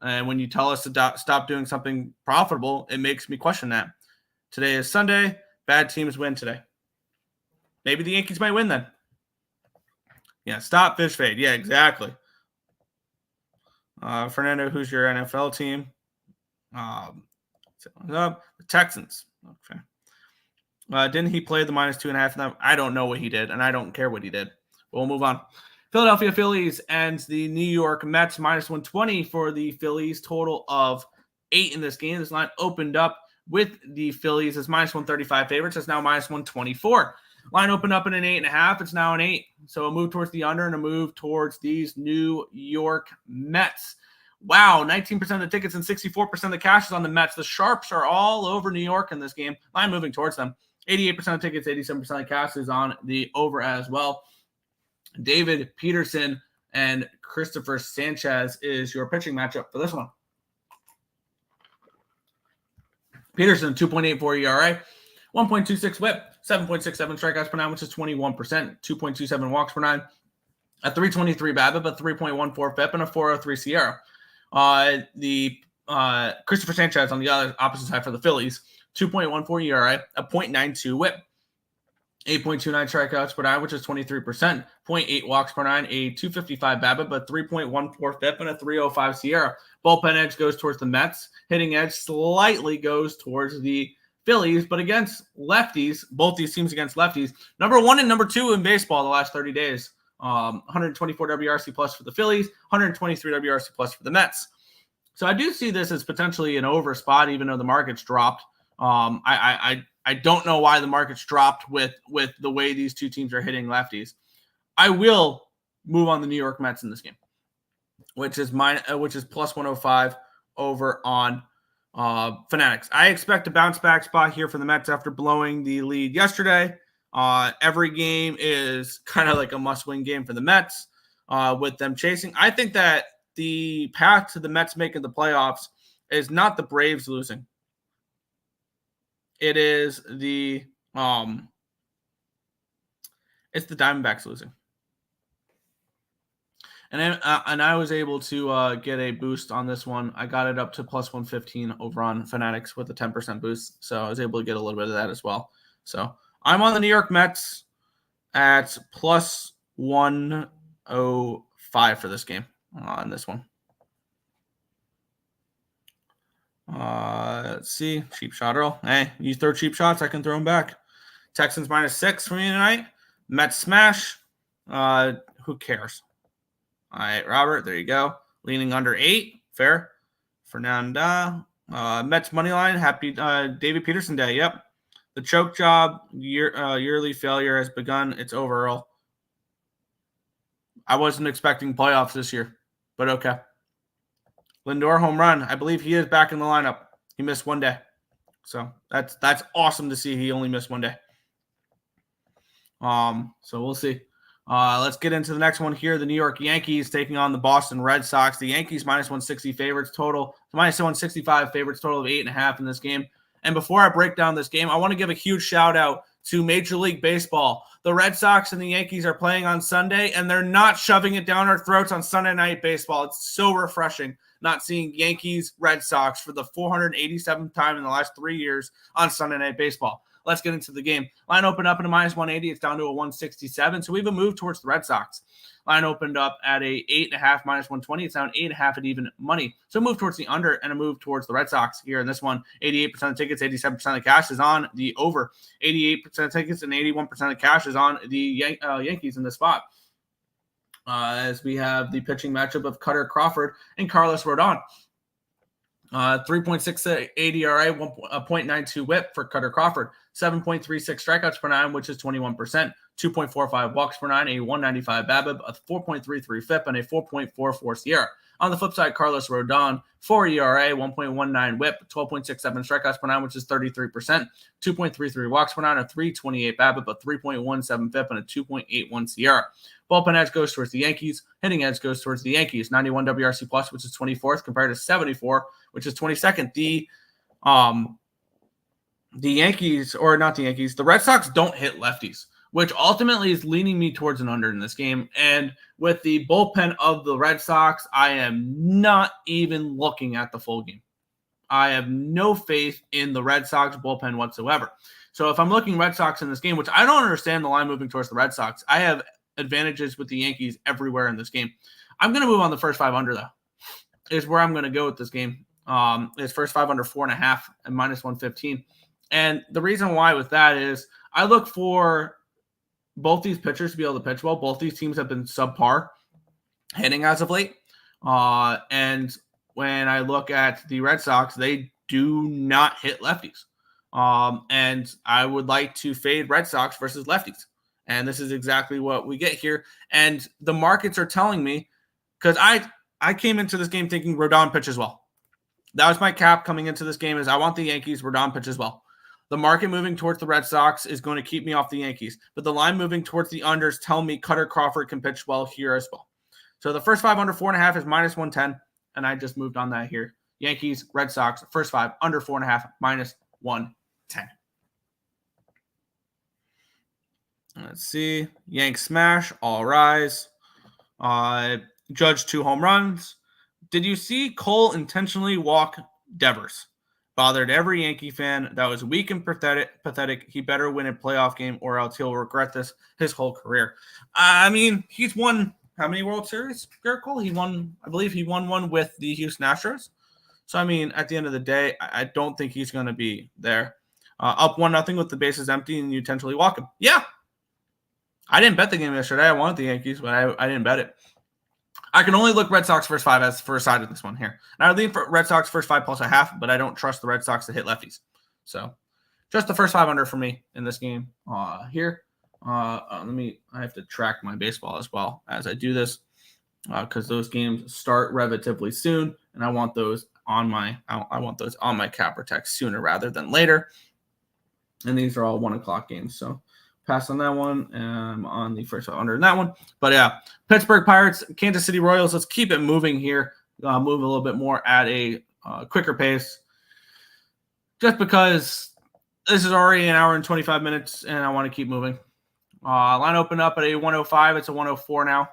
S2: And when you tell us to stop doing something profitable, it makes me question that. Today is Sunday. Bad teams win today. Maybe the Yankees might win then. Yeah, stop fish fade. Yeah, exactly. Fernando, who's your NFL team? The Texans. Okay. Didn't he play the -2.5? I don't know what he did, and I don't care what he did. We'll move on. Philadelphia Phillies and the New York Mets -120 for the Phillies. Total of 8 in this game. This line opened up with the Phillies as -135 favorites. It's now -124. Line opened up in an 8.5. It's now an 8. So a move towards the under and a move towards these New York Mets. Wow, 19% of the tickets and 64% of the cash is on the Mets. The Sharps are all over New York in this game. Line moving towards them. 88% of tickets, 87% of cash is on the over as well. David Peterson and Christopher Sanchez is your pitching matchup for this one. Peterson, 2.84 ERA, 1.26 WHIP, 7.67 strikeouts per nine, which is 21%, 2.27 walks per nine, a 323 BABIP, a 3.14 FIP, and a 403 SIERA. Christopher Sanchez on the opposite side for the Phillies, 2.14 ERA, a 0.92 WHIP, 8.29 strikeouts per nine, which is 23%, 0.8 walks per nine, a 255 BABIP, a 3.14 FIP, and a 305 SIERA. Bullpen edge goes towards the Mets. Hitting edge slightly goes towards the Phillies, but against lefties, both these teams against lefties, number 1 and number 2 in baseball the last 30 days. 124 WRC plus for the Phillies, 123 WRC plus for the Mets. So I do see this as potentially an over spot, even though the market's dropped. I don't know why the market's dropped with the way these two teams are hitting lefties. I will move on the New York Mets in this game, which is plus 105 over on Fanatics. I expect a bounce back spot here for the Mets after blowing the lead yesterday. Every game is kind of like a must-win game for the Mets with them chasing. I think that the path to the Mets making the playoffs is not the Braves losing. It is the Diamondbacks losing. And I was able to get a boost on this one. I got it up to plus 115 over on Fanatics with a 10% boost. So I was able to get a little bit of that as well. So I'm on the New York Mets at plus 105 for this game on this one. Let's see. Cheap shot, Earle. Hey, you throw cheap shots, I can throw them back. Texans -6 for me tonight. Mets smash. Who cares? All right, Robert, there you go. Leaning under 8. Fair. Fernanda. Mets money line. Happy David Peterson Day. Yep. The choke job yearly failure has begun. It's over, Earle. I wasn't expecting playoffs this year, but okay. Lindor home run. I believe he is back in the lineup. He missed one day. So that's awesome to see he only missed one day. So we'll see. Let's get into the next one here. The New York Yankees taking on the Boston Red Sox. The Yankees -160 favorites total. -165 favorites total of 8.5 in this game. And before I break down this game, I want to give a huge shout out to Major League Baseball. The Red Sox and the Yankees are playing on Sunday, and they're not shoving it down our throats on Sunday Night Baseball. It's so refreshing not seeing Yankees, Red Sox for the 487th time in the last 3 years on Sunday Night Baseball. Let's get into the game. Line opened up at a -180. It's down to a 167. So we have a move towards the Red Sox. Line opened up at a 8.5 -120. It's down 8.5 at even money. So move towards the under and a move towards the Red Sox here in this one. 88% of tickets, 87% of cash is on the over. 88% of tickets and 81% of cash is on the Yankees in this spot. As we have the pitching matchup of Cutter Crawford and Carlos Rodon. 3.68 ERA, 1.92 whip for Cutter Crawford, 7.36 strikeouts per 9, which is 21%, 2.45 walks per 9, a 195 BABIP, a 4.33 FIP, and a 4.44 SIERA. On the flip side, Carlos Rodon, 4 ERA, 1.19 whip, 12.67 strikeouts per 9, which is 33%, 2.33 walks per 9, a 3.28 BABIP, a 3.17 FIP, and a 2.81 SIERA. Bullpen edge goes towards the Yankees. Hitting edge goes towards the Yankees. 91 WRC plus, which is 24th, compared to 74, which is 22nd. The Yankees, or not the Yankees, the Red Sox don't hit lefties, which ultimately is leaning me towards an under in this game. And with the bullpen of the Red Sox, I am not even looking at the full game. I have no faith in the Red Sox bullpen whatsoever. So if I'm looking Red Sox in this game, which I don't understand the line moving towards the Red Sox, I have advantages with the Yankees everywhere in this game. I'm going to move on the first 5 under, though, is where I'm going to go with this game. Is first 5 under 4.5 and -115. And the reason why with that is I look for both these pitchers to be able to pitch well. Both these teams have been subpar hitting as of late. And when I look at the Red Sox, they do not hit lefties. And I would like to fade Red Sox versus lefties. And this is exactly what we get here. And the markets are telling me, because I came into this game thinking Rodon pitches well. That was my cap coming into this game, is I want the Yankees, Rodon pitches well. The market moving towards the Red Sox is going to keep me off the Yankees. But the line moving towards the unders tell me Cutter Crawford can pitch well here as well. So the first 5 under 4.5 is -110. And I just moved on that here. Yankees, Red Sox, first 5 under 4.5, -110. Let's see. Yanks smash. All rise. Judge 2 home runs. Did you see Cole intentionally walk Devers? Bothered every Yankee fan. That was weak and pathetic. He better win a playoff game or else he'll regret this his whole career. I mean, he's won how many World Series, Garrett Cole? I believe he won one with the Houston Astros. So, I mean, at the end of the day, I don't think he's going to be there. Up 1-0 with the bases empty and you intentionally walk him. Yeah. I didn't bet the game yesterday. I wanted the Yankees, but I didn't bet it. I can only look Red Sox first 5 as first side of this one here. And I would lean for Red Sox first 5 plus a half, but I don't trust the Red Sox to hit lefties. So just the first 5 under for me in this game here. I have to track my baseball as well as I do this because those games start relatively soon, and I want those on my CapperTek sooner rather than later. And these are all 1 o'clock games, so pass on that one. On the first under in that one. But yeah, Pittsburgh Pirates, Kansas City Royals. Let's keep it moving here. Move a little bit more at a quicker pace. Just because this is already an hour and 25 minutes, and I want to keep moving. Line opened up at a 105. It's a 104 now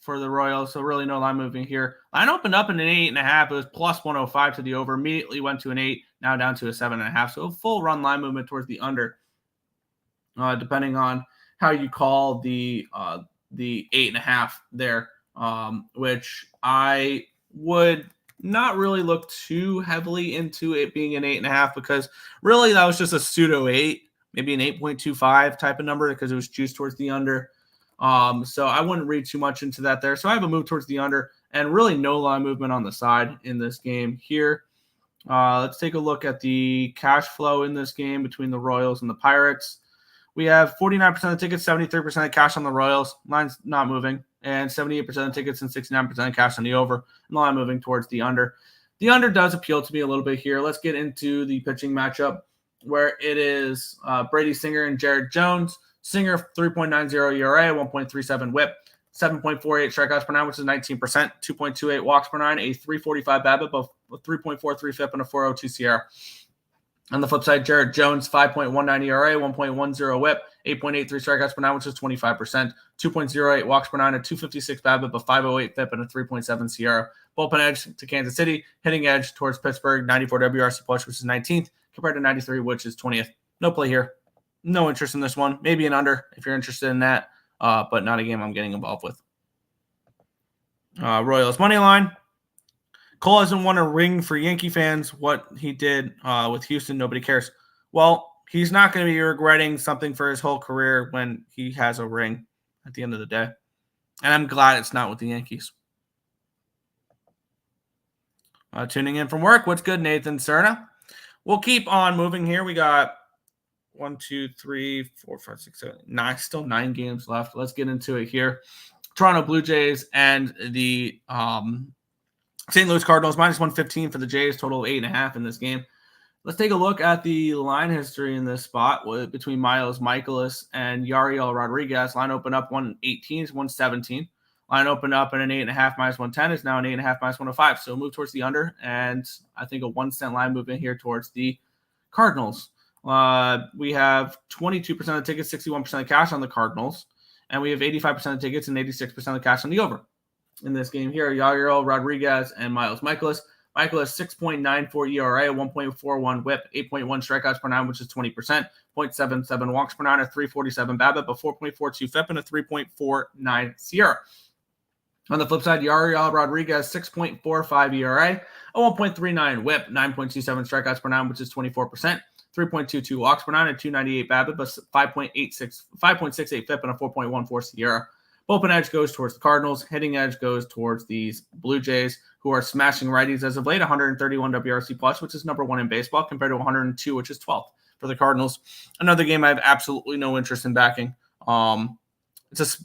S2: for the Royals, so really no line moving here. Line opened up in an 8.5. It was plus 105 to the over. Immediately went to an 8. Now down to a 7.5. So a full run line movement towards the under. Depending on how you call the 8.5 there, which I would not really look too heavily into it being an 8.5 because really that was just a pseudo 8, maybe an 8.25 type of number because it was juiced towards the under. So I wouldn't read too much into that there. So I have a move towards the under and really no line movement on the side in this game here. Let's take a look at the cash flow in this game between the Royals and the Pirates. We have 49% of the tickets, 73% of cash on the Royals. Line's not moving. And 78% of the tickets and 69% of cash on the over. And the line moving towards the under. The under does appeal to me a little bit here. Let's get into the pitching matchup where it is Brady Singer and Jared Jones. Singer, 3.90 ERA, 1.37 whip, 7.48 strikeouts per nine, which is 19%, 2.28 walks per nine, a 345 BABIP, a 3.43 FIP, and a 402 CR. On the flip side, Jared Jones, 5.19 ERA, 1.10 whip, 8.83 strikeouts per nine, which is 25%, 2.08 walks per nine, a 256 BABIP, a 508 FIP, and a 3.7 CR. Bullpen edge to Kansas City, hitting edge towards Pittsburgh, 94 WRC plus, which is 19th, compared to 93, which is 20th. No play here. No interest in this one. Maybe an under if you're interested in that, but not a game I'm getting involved with. Royals money line. Cole hasn't won a ring for Yankee fans. What he did with Houston, nobody cares. Well, he's not going to be regretting something for his whole career when he has a ring at the end of the day. And I'm glad it's not with the Yankees. Tuning in from work. What's good, Nathan Cerna? We'll keep on moving here. We got 1, 2, 3, 4, 5, 6, 7, 9. Still 9 games left. Let's get into it here. Toronto Blue Jays and the St. Louis Cardinals, minus 115 for the Jays, total of 8.5 in this game. Let's take a look at the line history in this spot between Miles Mikolas and Earle Rodriguez. Line open up 118 is 117. Line open up at an 8.5 minus 110 is now an 8.5 minus 105. So move towards the under, and I think a 1 cent line movement here towards the Cardinals. We have 22% of the tickets, 61% of cash on the Cardinals, and we have 85% of tickets and 86% of cash on the over. In this game here, Earle Rodriguez and Miles Mikolas. Mikolas, 6.94 ERA, 1.41 whip, 8.1 strikeouts per nine, which is 20%, 0.77 walks per nine, a 347 BABIP, a 4.42 FIP, and a 3.49 SIERA. On the flip side, Earle Rodriguez, 6.45 ERA, a 1.39 whip, 9.27 strikeouts per nine, which is 24%, 3.22 walks per nine, a 298 BABIP, a 5.68 FIP, and a 4.14 SIERA. Bullpen edge goes towards the Cardinals. Hitting edge goes towards these Blue Jays, who are smashing righties as of late. 131 WRC plus, which is number 1 in baseball, compared to 102, which is 12th for the Cardinals. Another game I have absolutely no interest in backing. It's a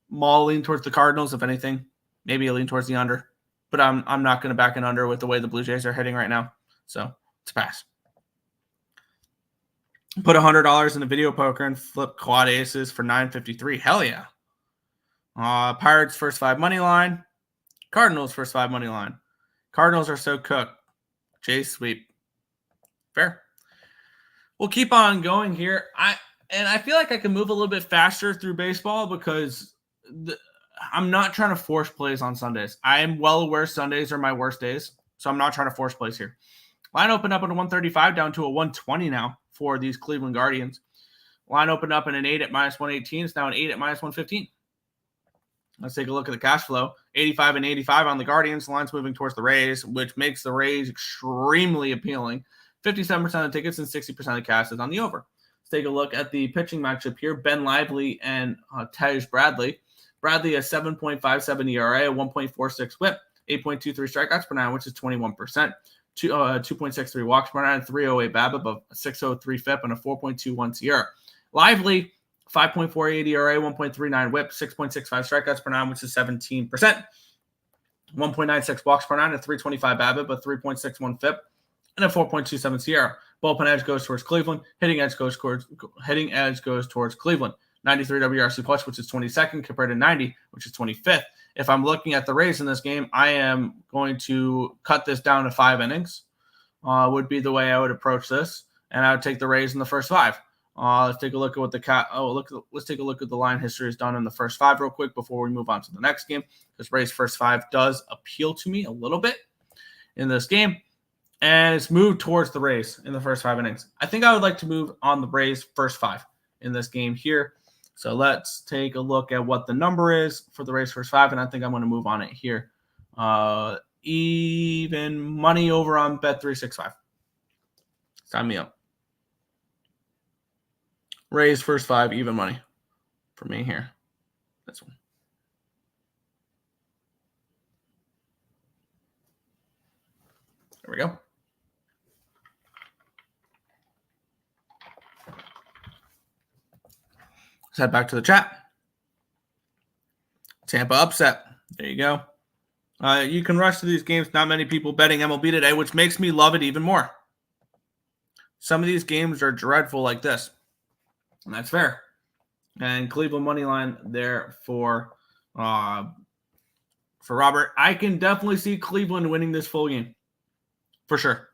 S2: small lean towards the Cardinals, if anything. Maybe a lean towards the under. But I'm not going to back an under with the way the Blue Jays are hitting right now. So it's a pass. Put $100 in a video poker and flip quad aces for $9.53. Hell yeah. Pirates first 5 money line. Cardinals first 5 money line. Cardinals are so cooked. Jays sweep. Fair. We'll keep on going here. I feel like I can move a little bit faster through baseball because I'm not trying to force plays on Sundays. I am well aware Sundays are my worst days, so I'm not trying to force plays here. Line opened up at a 135 down to a 120 now for these Cleveland Guardians. Line opened up in an 8 at minus 118. It's now an 8 at minus 115. Let's take a look at the cash flow. 85 and 85 on the Guardians. The line's moving towards the Rays, which makes the Rays extremely appealing. 57% of the tickets and 60% of the cash is on the over. Let's take a look at the pitching matchup here. Ben Lively and Tej Bradley. Bradley has 7.57 ERA, a 1.46 whip, 8.23 strikeouts per 9, which is 21%. 2.63 walks per 9, 308 BABIP, a 603 FIP, and a 4.21 SIERA. Lively, 5.48 ERA, 1.39 whip, 6.65 strikeouts per 9, which is 17%. 1.96 walks per 9, a 325 BABIP, a 3.61 FIP, and a 4.27 SIERA. Bullpen edge goes towards Cleveland. Hitting edge goes towards Cleveland. 93 WRC plus, which is 22nd, compared to 90, which is 25th. If I'm looking at the Rays in this game, I am going to cut this down to 5 innings. Would be the way I would approach this, and I would take the Rays in the first 5. Let's take a look at what let's take a look at the line history has done in the first 5 real quick before we move on to the next game. Because Rays first 5 does appeal to me a little bit in this game, and it's moved towards the Rays in the first 5 innings. I think I would like to move on the Rays first 5 in this game here. So let's take a look at what the number is for the Rays first 5, and I think I'm going to move on it here. Even money over on Bet365. Sign me up. Rays first 5, even money for me here. This one. There we go. Let's head back to the chat. Tampa upset. There you go. You can rush to these games. Not many people betting MLB today, which makes me love it even more. Some of these games are dreadful like this, and that's fair. And Cleveland money line there for Robert. I can definitely see Cleveland winning this full game for sure.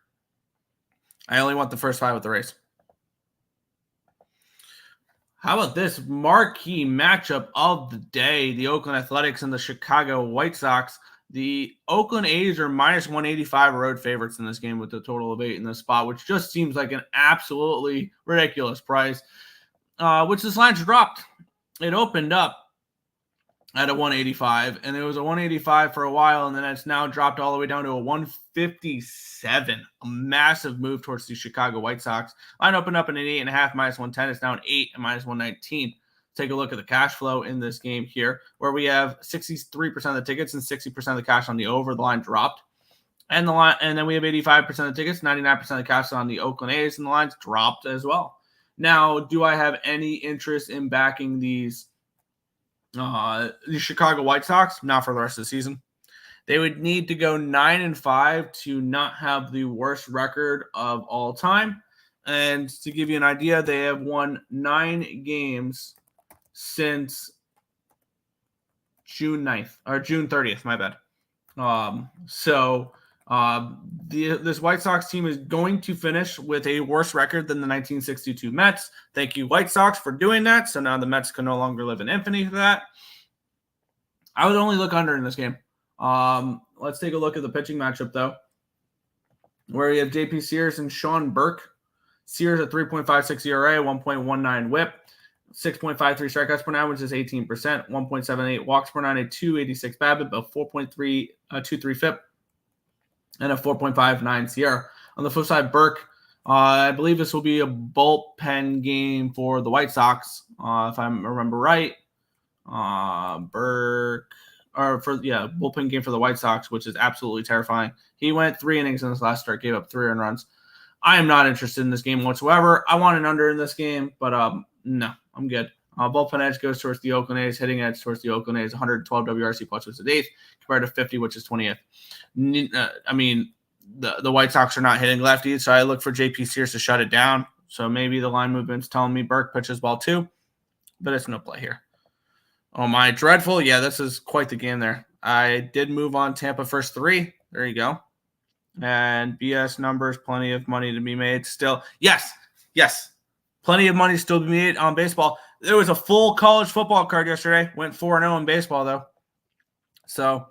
S2: I only want the first 5 with the Rays. How about this marquee matchup of the day? The Oakland Athletics and the Chicago White Sox. The Oakland A's are minus 185 road favorites in this game with a total of 8 in this spot, which just seems like an absolutely ridiculous price, which this line's dropped. It opened up at a 185, and it was a 185 for a while, and then it's now dropped all the way down to a 157. A massive move towards the Chicago White Sox. Line opened up at an 8.5, minus 110. It's now an 8 and minus 119. Take a look at the cash flow in this game here, where we have 63% of the tickets and 60% of the cash on the over. The line dropped. And then we have 85% of the tickets, 99% of the cash on the Oakland A's, and the line's dropped as well. Now, do I have any interest in backing the Chicago White Sox? Not for the rest of the season. They would need to go 9-5 to not have the worst record of all time. And to give you an idea, they have won 9 games since June 30th, my bad. This White Sox team is going to finish with a worse record than the 1962 Mets. Thank you, White Sox, for doing that. So now the Mets can no longer live in infamy for that. I would only look under in this game. Let's take a look at the pitching matchup, though, where you have J.P. Sears and Sean Burke. Sears at 3.56 ERA, 1.19 whip, 6.53 strikeouts per 9, which is 18%, 1.78 walks per 9, a 286 BABIP, a 4.323 FIP, and a 4.59 SIERA. On the flip side, Burke, I believe this will be a bullpen game for the White Sox, if I remember right. Bullpen game for the White Sox, which is absolutely terrifying. He went 3 innings in this last start, gave up 3 earned runs. I am not interested in this game whatsoever. I want an under in this game, but no, I'm good. Bullpen edge goes towards the Oakland A's. Hitting edge towards the Oakland A's. 112 WRC plus, which is 8th, compared to 50, which is 20th. The White Sox are not hitting lefties, so I look for J.P. Sears to shut it down. So maybe the line movement's telling me Burke pitches ball too, but it's no play here. Oh, my dreadful. Yeah, this is quite the game there. I did move on Tampa first 3. There you go. And BS numbers, plenty of money to be made still. Yes. Plenty of money still to be made on baseball. There was a full college football card yesterday. Went 4-0 in baseball, though. So,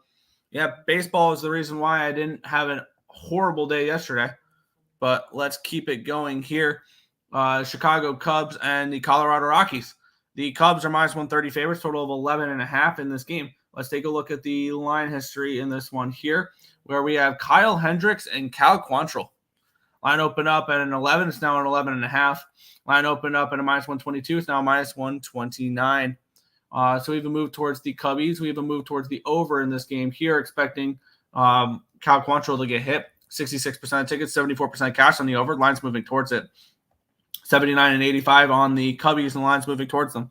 S2: yeah, baseball is the reason why I didn't have a horrible day yesterday. But let's keep it going here. Chicago Cubs and the Colorado Rockies. The Cubs are minus 130 favorites, total of 11.5 in this game. Let's take a look at the line history in this one here, where we have Kyle Hendricks and Cal Quantrill. Line opened up at an 11. It's now an 11.5. Line opened up at a minus 122. It's now minus 129. So we even moved towards the Cubbies. We even moved towards the over in this game here, expecting Cal Quantrill to get hit. 66% of tickets, 74% cash on the over. Line's moving towards it. 79 and 85 on the Cubbies, and the line's moving towards them.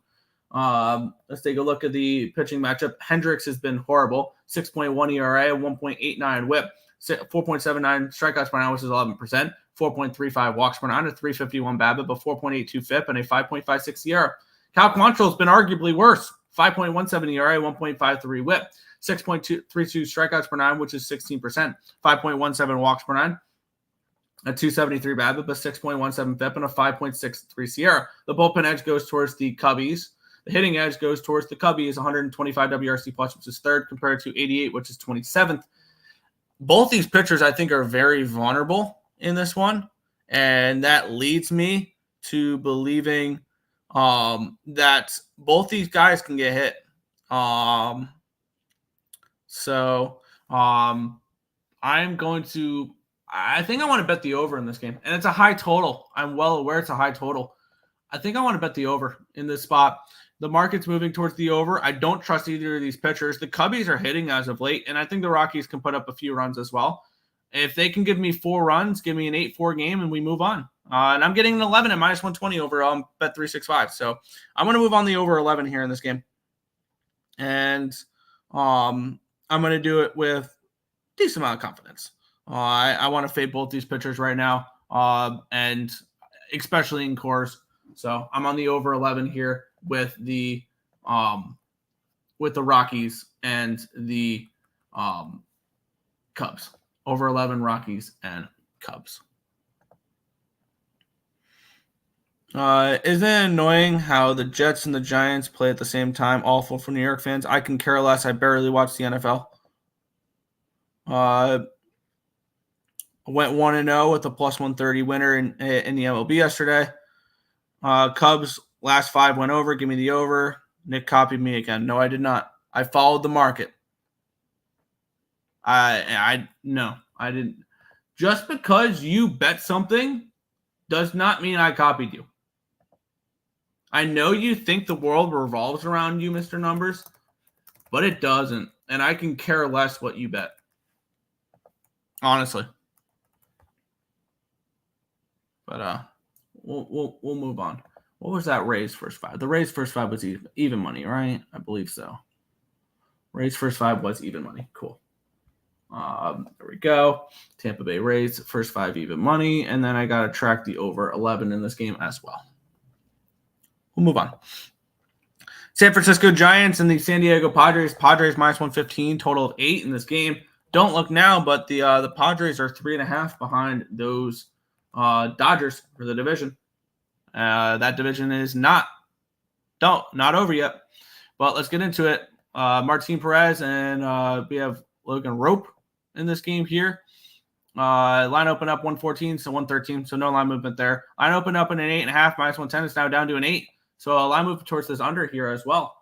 S2: Let's take a look at the pitching matchup. Hendricks has been horrible. 6.1 ERA, 1.89 whip, 4.79 strikeouts per nine, which is 11%, 4.35 walks per nine, a 351 BABIP, a 4.82 FIP, and a 5.56 ERA. Cal Quantrill has been arguably worse. 5.17 ERA, 1.53 whip, 6.32 strikeouts per nine, which is 16%, 5.17 walks per nine, a 273 BABIP, a 6.17 FIP, and a 5.63 SIERA. The bullpen edge goes towards the Cubbies. The hitting edge goes towards the Cubbies, 125 WRC plus, which is third, compared to 88, which is 27th. Both these pitchers, I think, are very vulnerable in this one, and that leads me to believing that both these guys can get hit. I'm going to – I think I want to bet the over in this game, and it's a high total. I'm well aware it's a high total. I think I want to bet the over in this spot. The market's moving towards the over. I don't trust either of these pitchers. The Cubbies are hitting as of late, and I think the Rockies can put up a few runs as well. If they can give me 4 runs, give me an 8-4 game, and we move on. And I'm getting an 11 at minus 120 over bet 365. So I'm going to move on the over 11 here in this game. And I'm going to do it with a decent amount of confidence. I want to fade both these pitchers right now, and especially in cores. So I'm on the over 11 here with the Rockies and the Cubs. Over 11, Rockies and Cubs. Isn't it annoying how the Jets and the Giants play at the same time? Awful for New York fans. I can care less. I barely watch the NFL. Went 1-0 with a plus 130 winner in the MLB yesterday. Cubs last 5 went over. Give me the over. Nick copied me again. No, I did not. I followed the market. No, I didn't. Just because you bet something does not mean I copied you. I know you think the world revolves around you, Mr. Numbers, but it doesn't. And I can care less what you bet. Honestly. But we'll move on. What was that Rays first 5? The Rays first 5 was even money, right? I believe so. Rays first 5 was even money. Cool. There we go. Tampa Bay Rays first 5 even money, and then I got to track the over 11 in this game as well. We'll move on. San Francisco Giants and the San Diego Padres. Padres minus 115, total of 8 in this game. Don't look now, but the Padres are 3.5 behind those Dodgers for the division. That division is not over yet. But let's get into it. Martin Perez and we have Logan Rope in this game here. Line open up 114, so 113, so no line movement there. Line open up in an 8.5, minus 110. It's now down to an 8. So a line move towards this under here as well.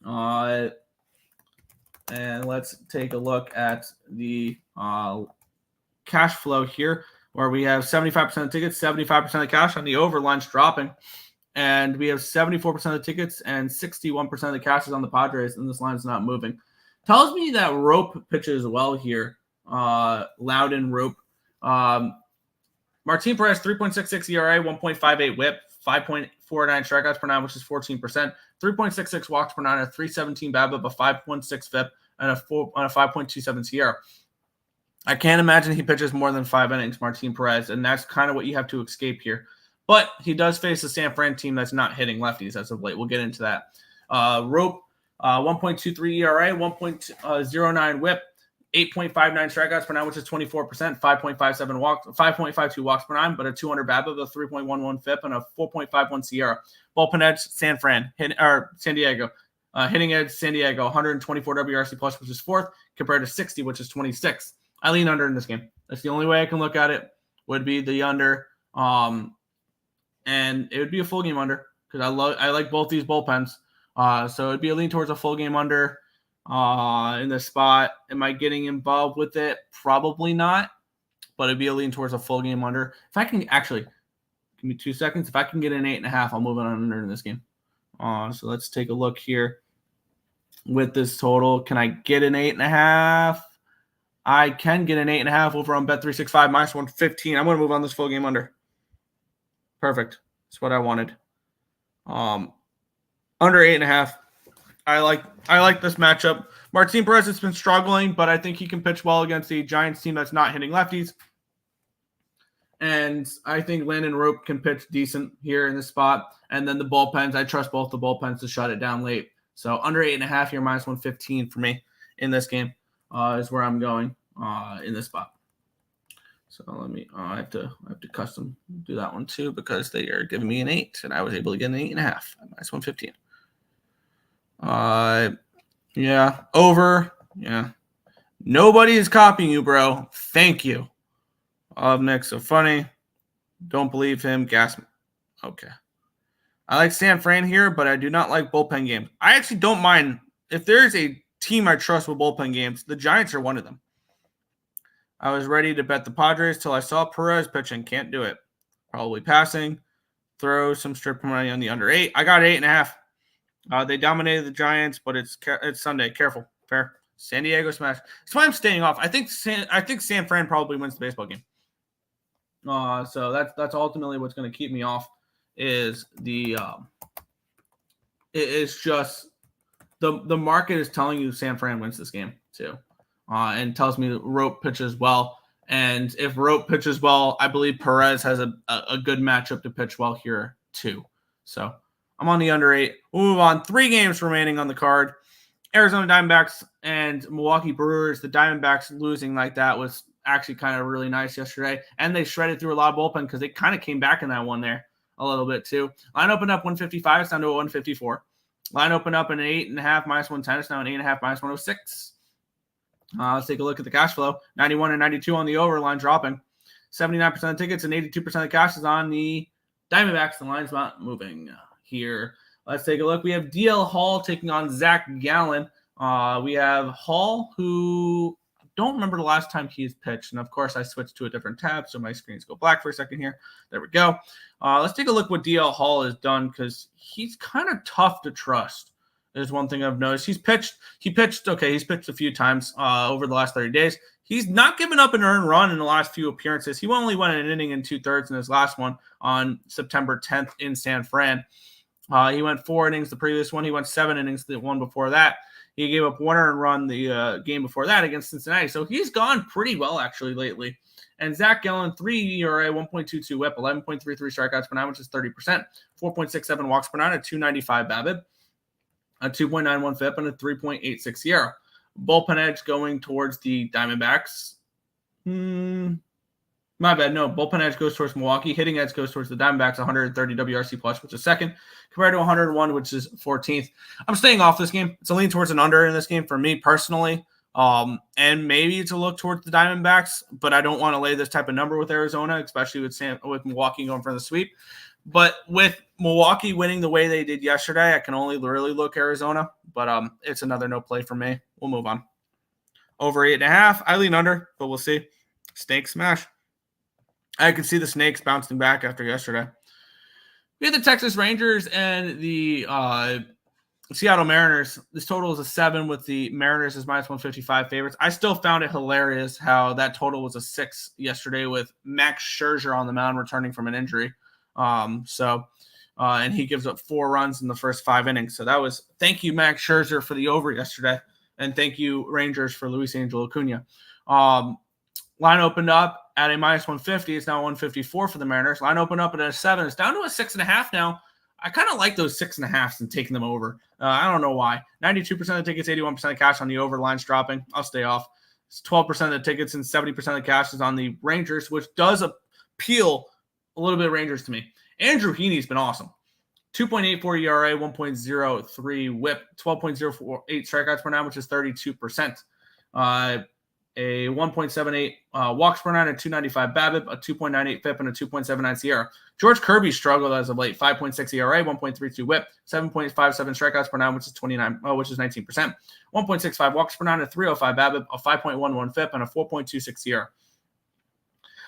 S2: And let's take a look at the cash flow here, where we have 75% of tickets, 75% of cash on the over. Line's dropping. And we have 74% of the tickets and 61% of the cash is on the Padres, and this line's not moving. Tells me that Rope pitches well here. Loudon Rope. Martin Perez, 3.66 ERA, 1.58 whip, 5.49 strikeouts per nine, which is 14%, 3.66 walks per nine, a 317 BABIP, a 5.6 FIP, and a 5.27 SIERA. I can't imagine he pitches more than 5 innings, Martin Perez, and that's kind of what you have to escape here. But he does face a San Fran team that's not hitting lefties as of late. We'll get into that. Rope, 1.23 ERA, 1.09 whip, 8.59 strikeouts per nine, which is 24%, 5.52 walks per nine, but a 200 BABIP, a 3.11 FIP, and a 4.51 SIERA. Bullpen edge, San Diego. Hitting edge, San Diego, 124 WRC plus, which is 4th, compared to 60, which is 26th. I lean under in this game. That's the only way I can look at it, would be the under. And it would be a full game under, because I like both these bullpens. So it'd be a lean towards a full game under in this spot. Am I getting involved with it? Probably not. but it'd be a lean towards a full game under. If I can actually, give me 2 seconds. If I can get an 8.5, I'll move it on under in this game. So let's take a look here with this total. Can I get an 8.5? I can get an 8.5 over on Bet365 minus 115. I'm going to move on this full game under. Perfect. That's what I wanted. Under 8.5. I like this matchup. Martin Perez has been struggling, but I think he can pitch well against the Giants team that's not hitting lefties. And I think Landon Rope can pitch decent here in this spot. And then the bullpens, I trust both the bullpens to shut it down late. So under 8.5 here, minus 115 for me in this game is where I'm going in this spot. So let me, I have to custom do that one too because they are giving me an 8, and I was able to get an 8.5 minus 115. Yeah, over. Yeah, nobody is copying you, bro. Thank you. Up next, so funny. Don't believe him. Gas. Okay. I like San Fran here, but I do not like bullpen games. I actually don't mind. If there's a team I trust with bullpen games, the Giants are one of them. I was ready to bet the Padres till I saw Perez pitching. Can't do it. Probably passing. Throw some strip money on the under 8. I got 8.5. They dominated the Giants, but it's Sunday. Careful. Fair. San Diego smash. That's why I'm staying off. I think San Fran probably wins the baseball game. So that's ultimately what's going to keep me off is it's just the market is telling you San Fran wins this game too, and tells me Rope pitches well. And if Rope pitches well, I believe Perez has a good matchup to pitch well here too. So I'm on the under 8. We'll move on. 3 games remaining on the card. Arizona Diamondbacks and Milwaukee Brewers. The Diamondbacks losing like that was actually kind of really nice yesterday. And they shredded through a lot of bullpen because they kind of came back in that one there a little bit too. Line opened up 155. It's down to a 154. Line opened up an 8.5 minus 110. It's now an 8.5 minus 106. Let's take a look at the cash flow. 91 and 92 on the over. Line dropping. 79% of tickets and 82% of the cash is on the Diamondbacks. The line's not moving here. Let's take a look. We have DL Hall taking on Zach Gallen. We have Hall, who I don't remember the last time he's pitched. And, of course, I switched to a different tab, so my screens go black for a second here. There we go. Let's take a look what DL Hall has done because he's kind of tough to trust. There's one thing I've noticed. He's pitched a few times over the last 30 days. He's not given up an earned run in the last few appearances. He only went an inning and 2/3 in his last one on September 10th in San Fran. He went 4 innings the previous one. He went 7 innings the one before that. He gave up 1 earned run the game before that against Cincinnati. So he's gone pretty well actually lately. And Zach Gallen, 3 ERA, 1.22 WHIP, 11.33 strikeouts per nine, which is 30%, 4.67 walks per nine, a 295 BABIP, a 2.91 FIP, and a 3.86 SIERA. Bullpen edge going towards the Diamondbacks. My bad. No, bullpen edge goes towards Milwaukee. Hitting edge goes towards the Diamondbacks, 130 WRC plus, which is second, compared to 101, which is 14th. I'm staying off this game. It's a lean towards an under in this game for me personally. And maybe it's a look towards the Diamondbacks, but I don't want to lay this type of number with Arizona, especially with Milwaukee going for the sweep. But with Milwaukee winning the way they did yesterday, I can only really look Arizona, but it's another no play for me. We'll move on. Over 8.5. I lean under, but we'll see. Snake smash. I can see the Snakes bouncing back after yesterday. We had the Texas Rangers and the Seattle Mariners. This total is a 7 with the Mariners as minus 155 favorites. I still found it hilarious how that total was a 6 yesterday with Max Scherzer on the mound returning from an injury. And he gives up 4 runs in the first 5 innings. So that was thank you, Max Scherzer, for the over yesterday. And thank you, Rangers, for Luis Angel Acuna. Line opened up at a minus 150. It's now 154 for the Mariners. Line opened up at a 7. It's down to a 6.5 now. I kind of like those 6.5s and taking them over. I don't know why. 92% of the tickets, 81% of cash on the over. Line's dropping. I'll stay off. It's 12% of the tickets and 70% of the cash is on the Rangers, which does appeal a little bit of Rangers to me. Andrew Heaney's been awesome. 2.84 ERA, 1.03 WHIP, 12.08 strikeouts per nine, which is 32%. A 1.78 walks per nine, a 295 BABIP, a 2.98 FIP, and a 2.79 SIERA. George Kirby struggled as of late. 5.6 ERA, 1.32 WHIP, 7.57 strikeouts per nine, which is 19%. 1.65 walks per nine, a 305 BABIP, a 5.11 FIP, and a 4.26 SIERA.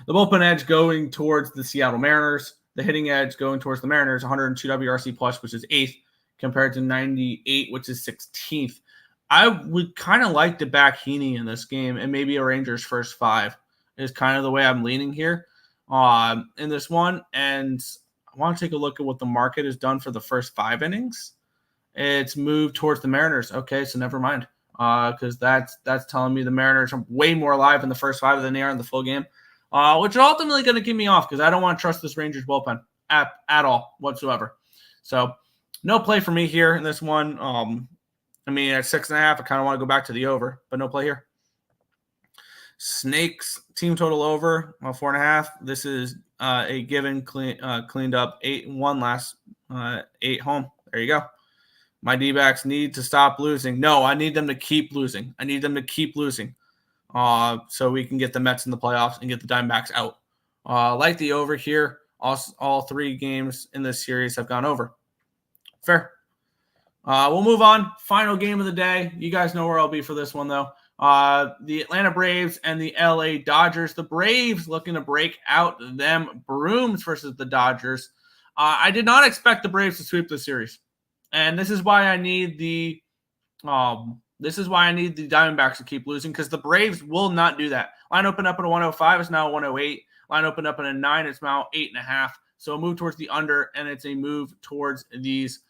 S2: The bullpen edge going towards the Seattle Mariners. The hitting edge going towards the Mariners, 102 WRC plus, which is 8th, compared to 98, which is 16th. I would kind of like to back Heaney in this game, and maybe a Rangers first 5 is kind of the way I'm leaning here in this one. And I want to take a look at what the market has done for the first 5 innings. It's moved towards the Mariners. Okay, so never mind, because that's telling me the Mariners are way more alive in the first 5 than they are in the full game, which is ultimately going to get me off because I don't want to trust this Rangers bullpen at all whatsoever. So no play for me here in this one. I mean, at 6.5, I kind of want to go back to the over, but no play here. Snakes team total over 4.5. This is a given cleaned up 8-1 last 8 home. There you go. My D-backs need to stop losing. No, I need them to keep losing. So we can get the Mets in the playoffs and get the Diamondbacks out. Like the over here, all 3 games in this series have gone over. Fair. We'll move on. Final game of the day. You guys know where I'll be for this one, though. The Atlanta Braves and the LA Dodgers. The Braves looking to break out them brooms versus the Dodgers. I did not expect the Braves to sweep this series. And this is why I need the Diamondbacks to keep losing, because the Braves will not do that. Line opened up at a 105, it's now a 108. Line opened up at a 9, it's now 8.5. So a move towards the under, and it's a move towards these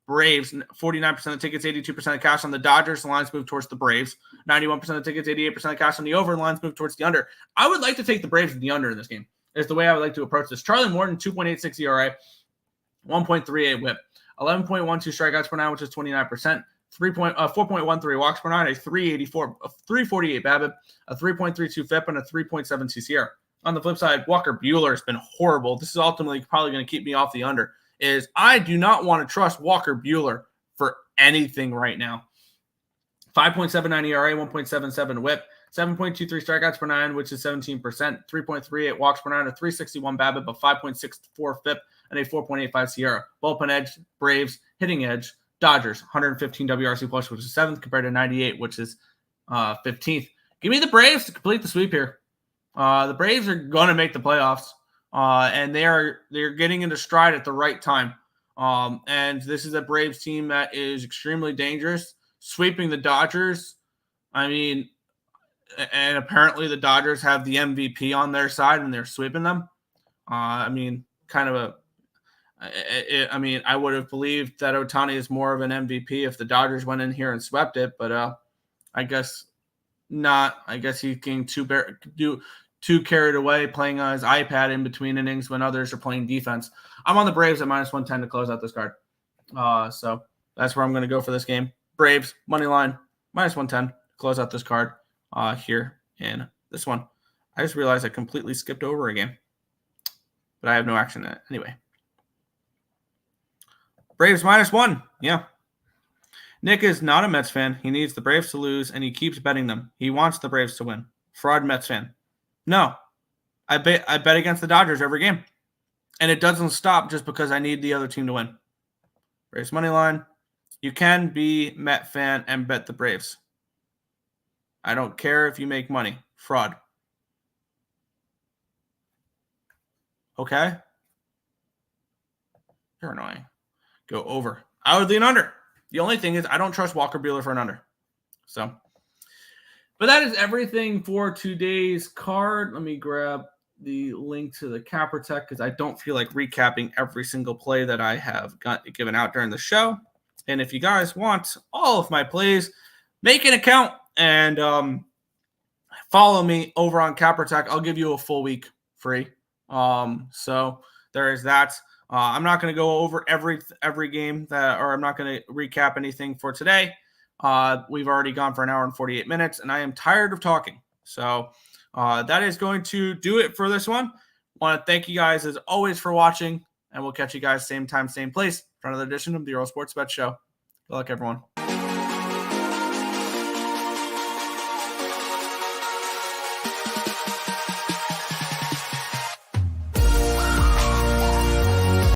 S2: Braves. 49% of the tickets, 82% of cash on the Dodgers. The lines move towards the Braves. 91% of the tickets, 88% of cash on the over, and the lines move towards the under. I would like to take the Braves in the under in this game. Is the way I would like to approach this. Charlie Morton, 2.86 ERA, 1.38 WHIP. 11.12 strikeouts per 9, which is 29%. 4.13 walks per 9, a 348 BABIP, a 3.32 FIP, and a 3.72 CR. On the flip side, Walker Buehler has been horrible. This is ultimately probably going to keep me off the under. I do not want to trust Walker Buehler for anything right now. 5.79 ERA, 1.77 WHIP, 7.23 strikeouts per 9, which is 17%. 3.38 walks per 9, a 361 BABIP, a 5.64 FIP, and a 4.85 Sierra. Bullpen edge, Braves. Hitting edge, Dodgers. 115 WRC plus, which is 7th, compared to 98, which is 15th. Give me the Braves to complete the sweep here. The Braves are going to make the playoffs, and they're getting into stride at the right time. And this is a Braves team that is extremely dangerous. Sweeping the Dodgers, I mean, and apparently the Dodgers have the MVP on their side, and they're sweeping them. I mean, I would have believed that Ohtani is more of an MVP if the Dodgers went in here and swept it, but I guess not. I guess he's getting too carried away playing on his iPad in between innings when others are playing defense. I'm on the Braves at -110 to close out this card. So that's where I'm going to go for this game. Braves, money line, -110 to close out this card here in this one. I just realized I completely skipped over a game, but I have no action in it. Anyway. Braves -1. Yeah. Nick is not a Mets fan. He needs the Braves to lose, and he keeps betting them. He wants the Braves to win. Fraud Mets fan. No. I bet against the Dodgers every game. And it doesn't stop just because I need the other team to win. Braves money line. You can be Met fan and bet the Braves. I don't care if you make money. Fraud. Okay? You're annoying. Go over. I would lean under. The only thing is I don't trust Walker Buehler for an under. So, but that is everything for today's card. Let me grab the link to the CapperTek because I don't feel like recapping every single play that I have given out during the show. And if you guys want all of my plays, make an account and follow me over on CapperTek. I'll give you a full week free. So there is that. I'm not going to go over every game I'm not going to recap anything for today. We've already gone for an hour and 48 minutes, and I am tired of talking. So that is going to do it for this one. I want to thank you guys as always for watching, and we'll catch you guys same time, same place for another edition of the Earle Sports Bet Show. Good luck, everyone.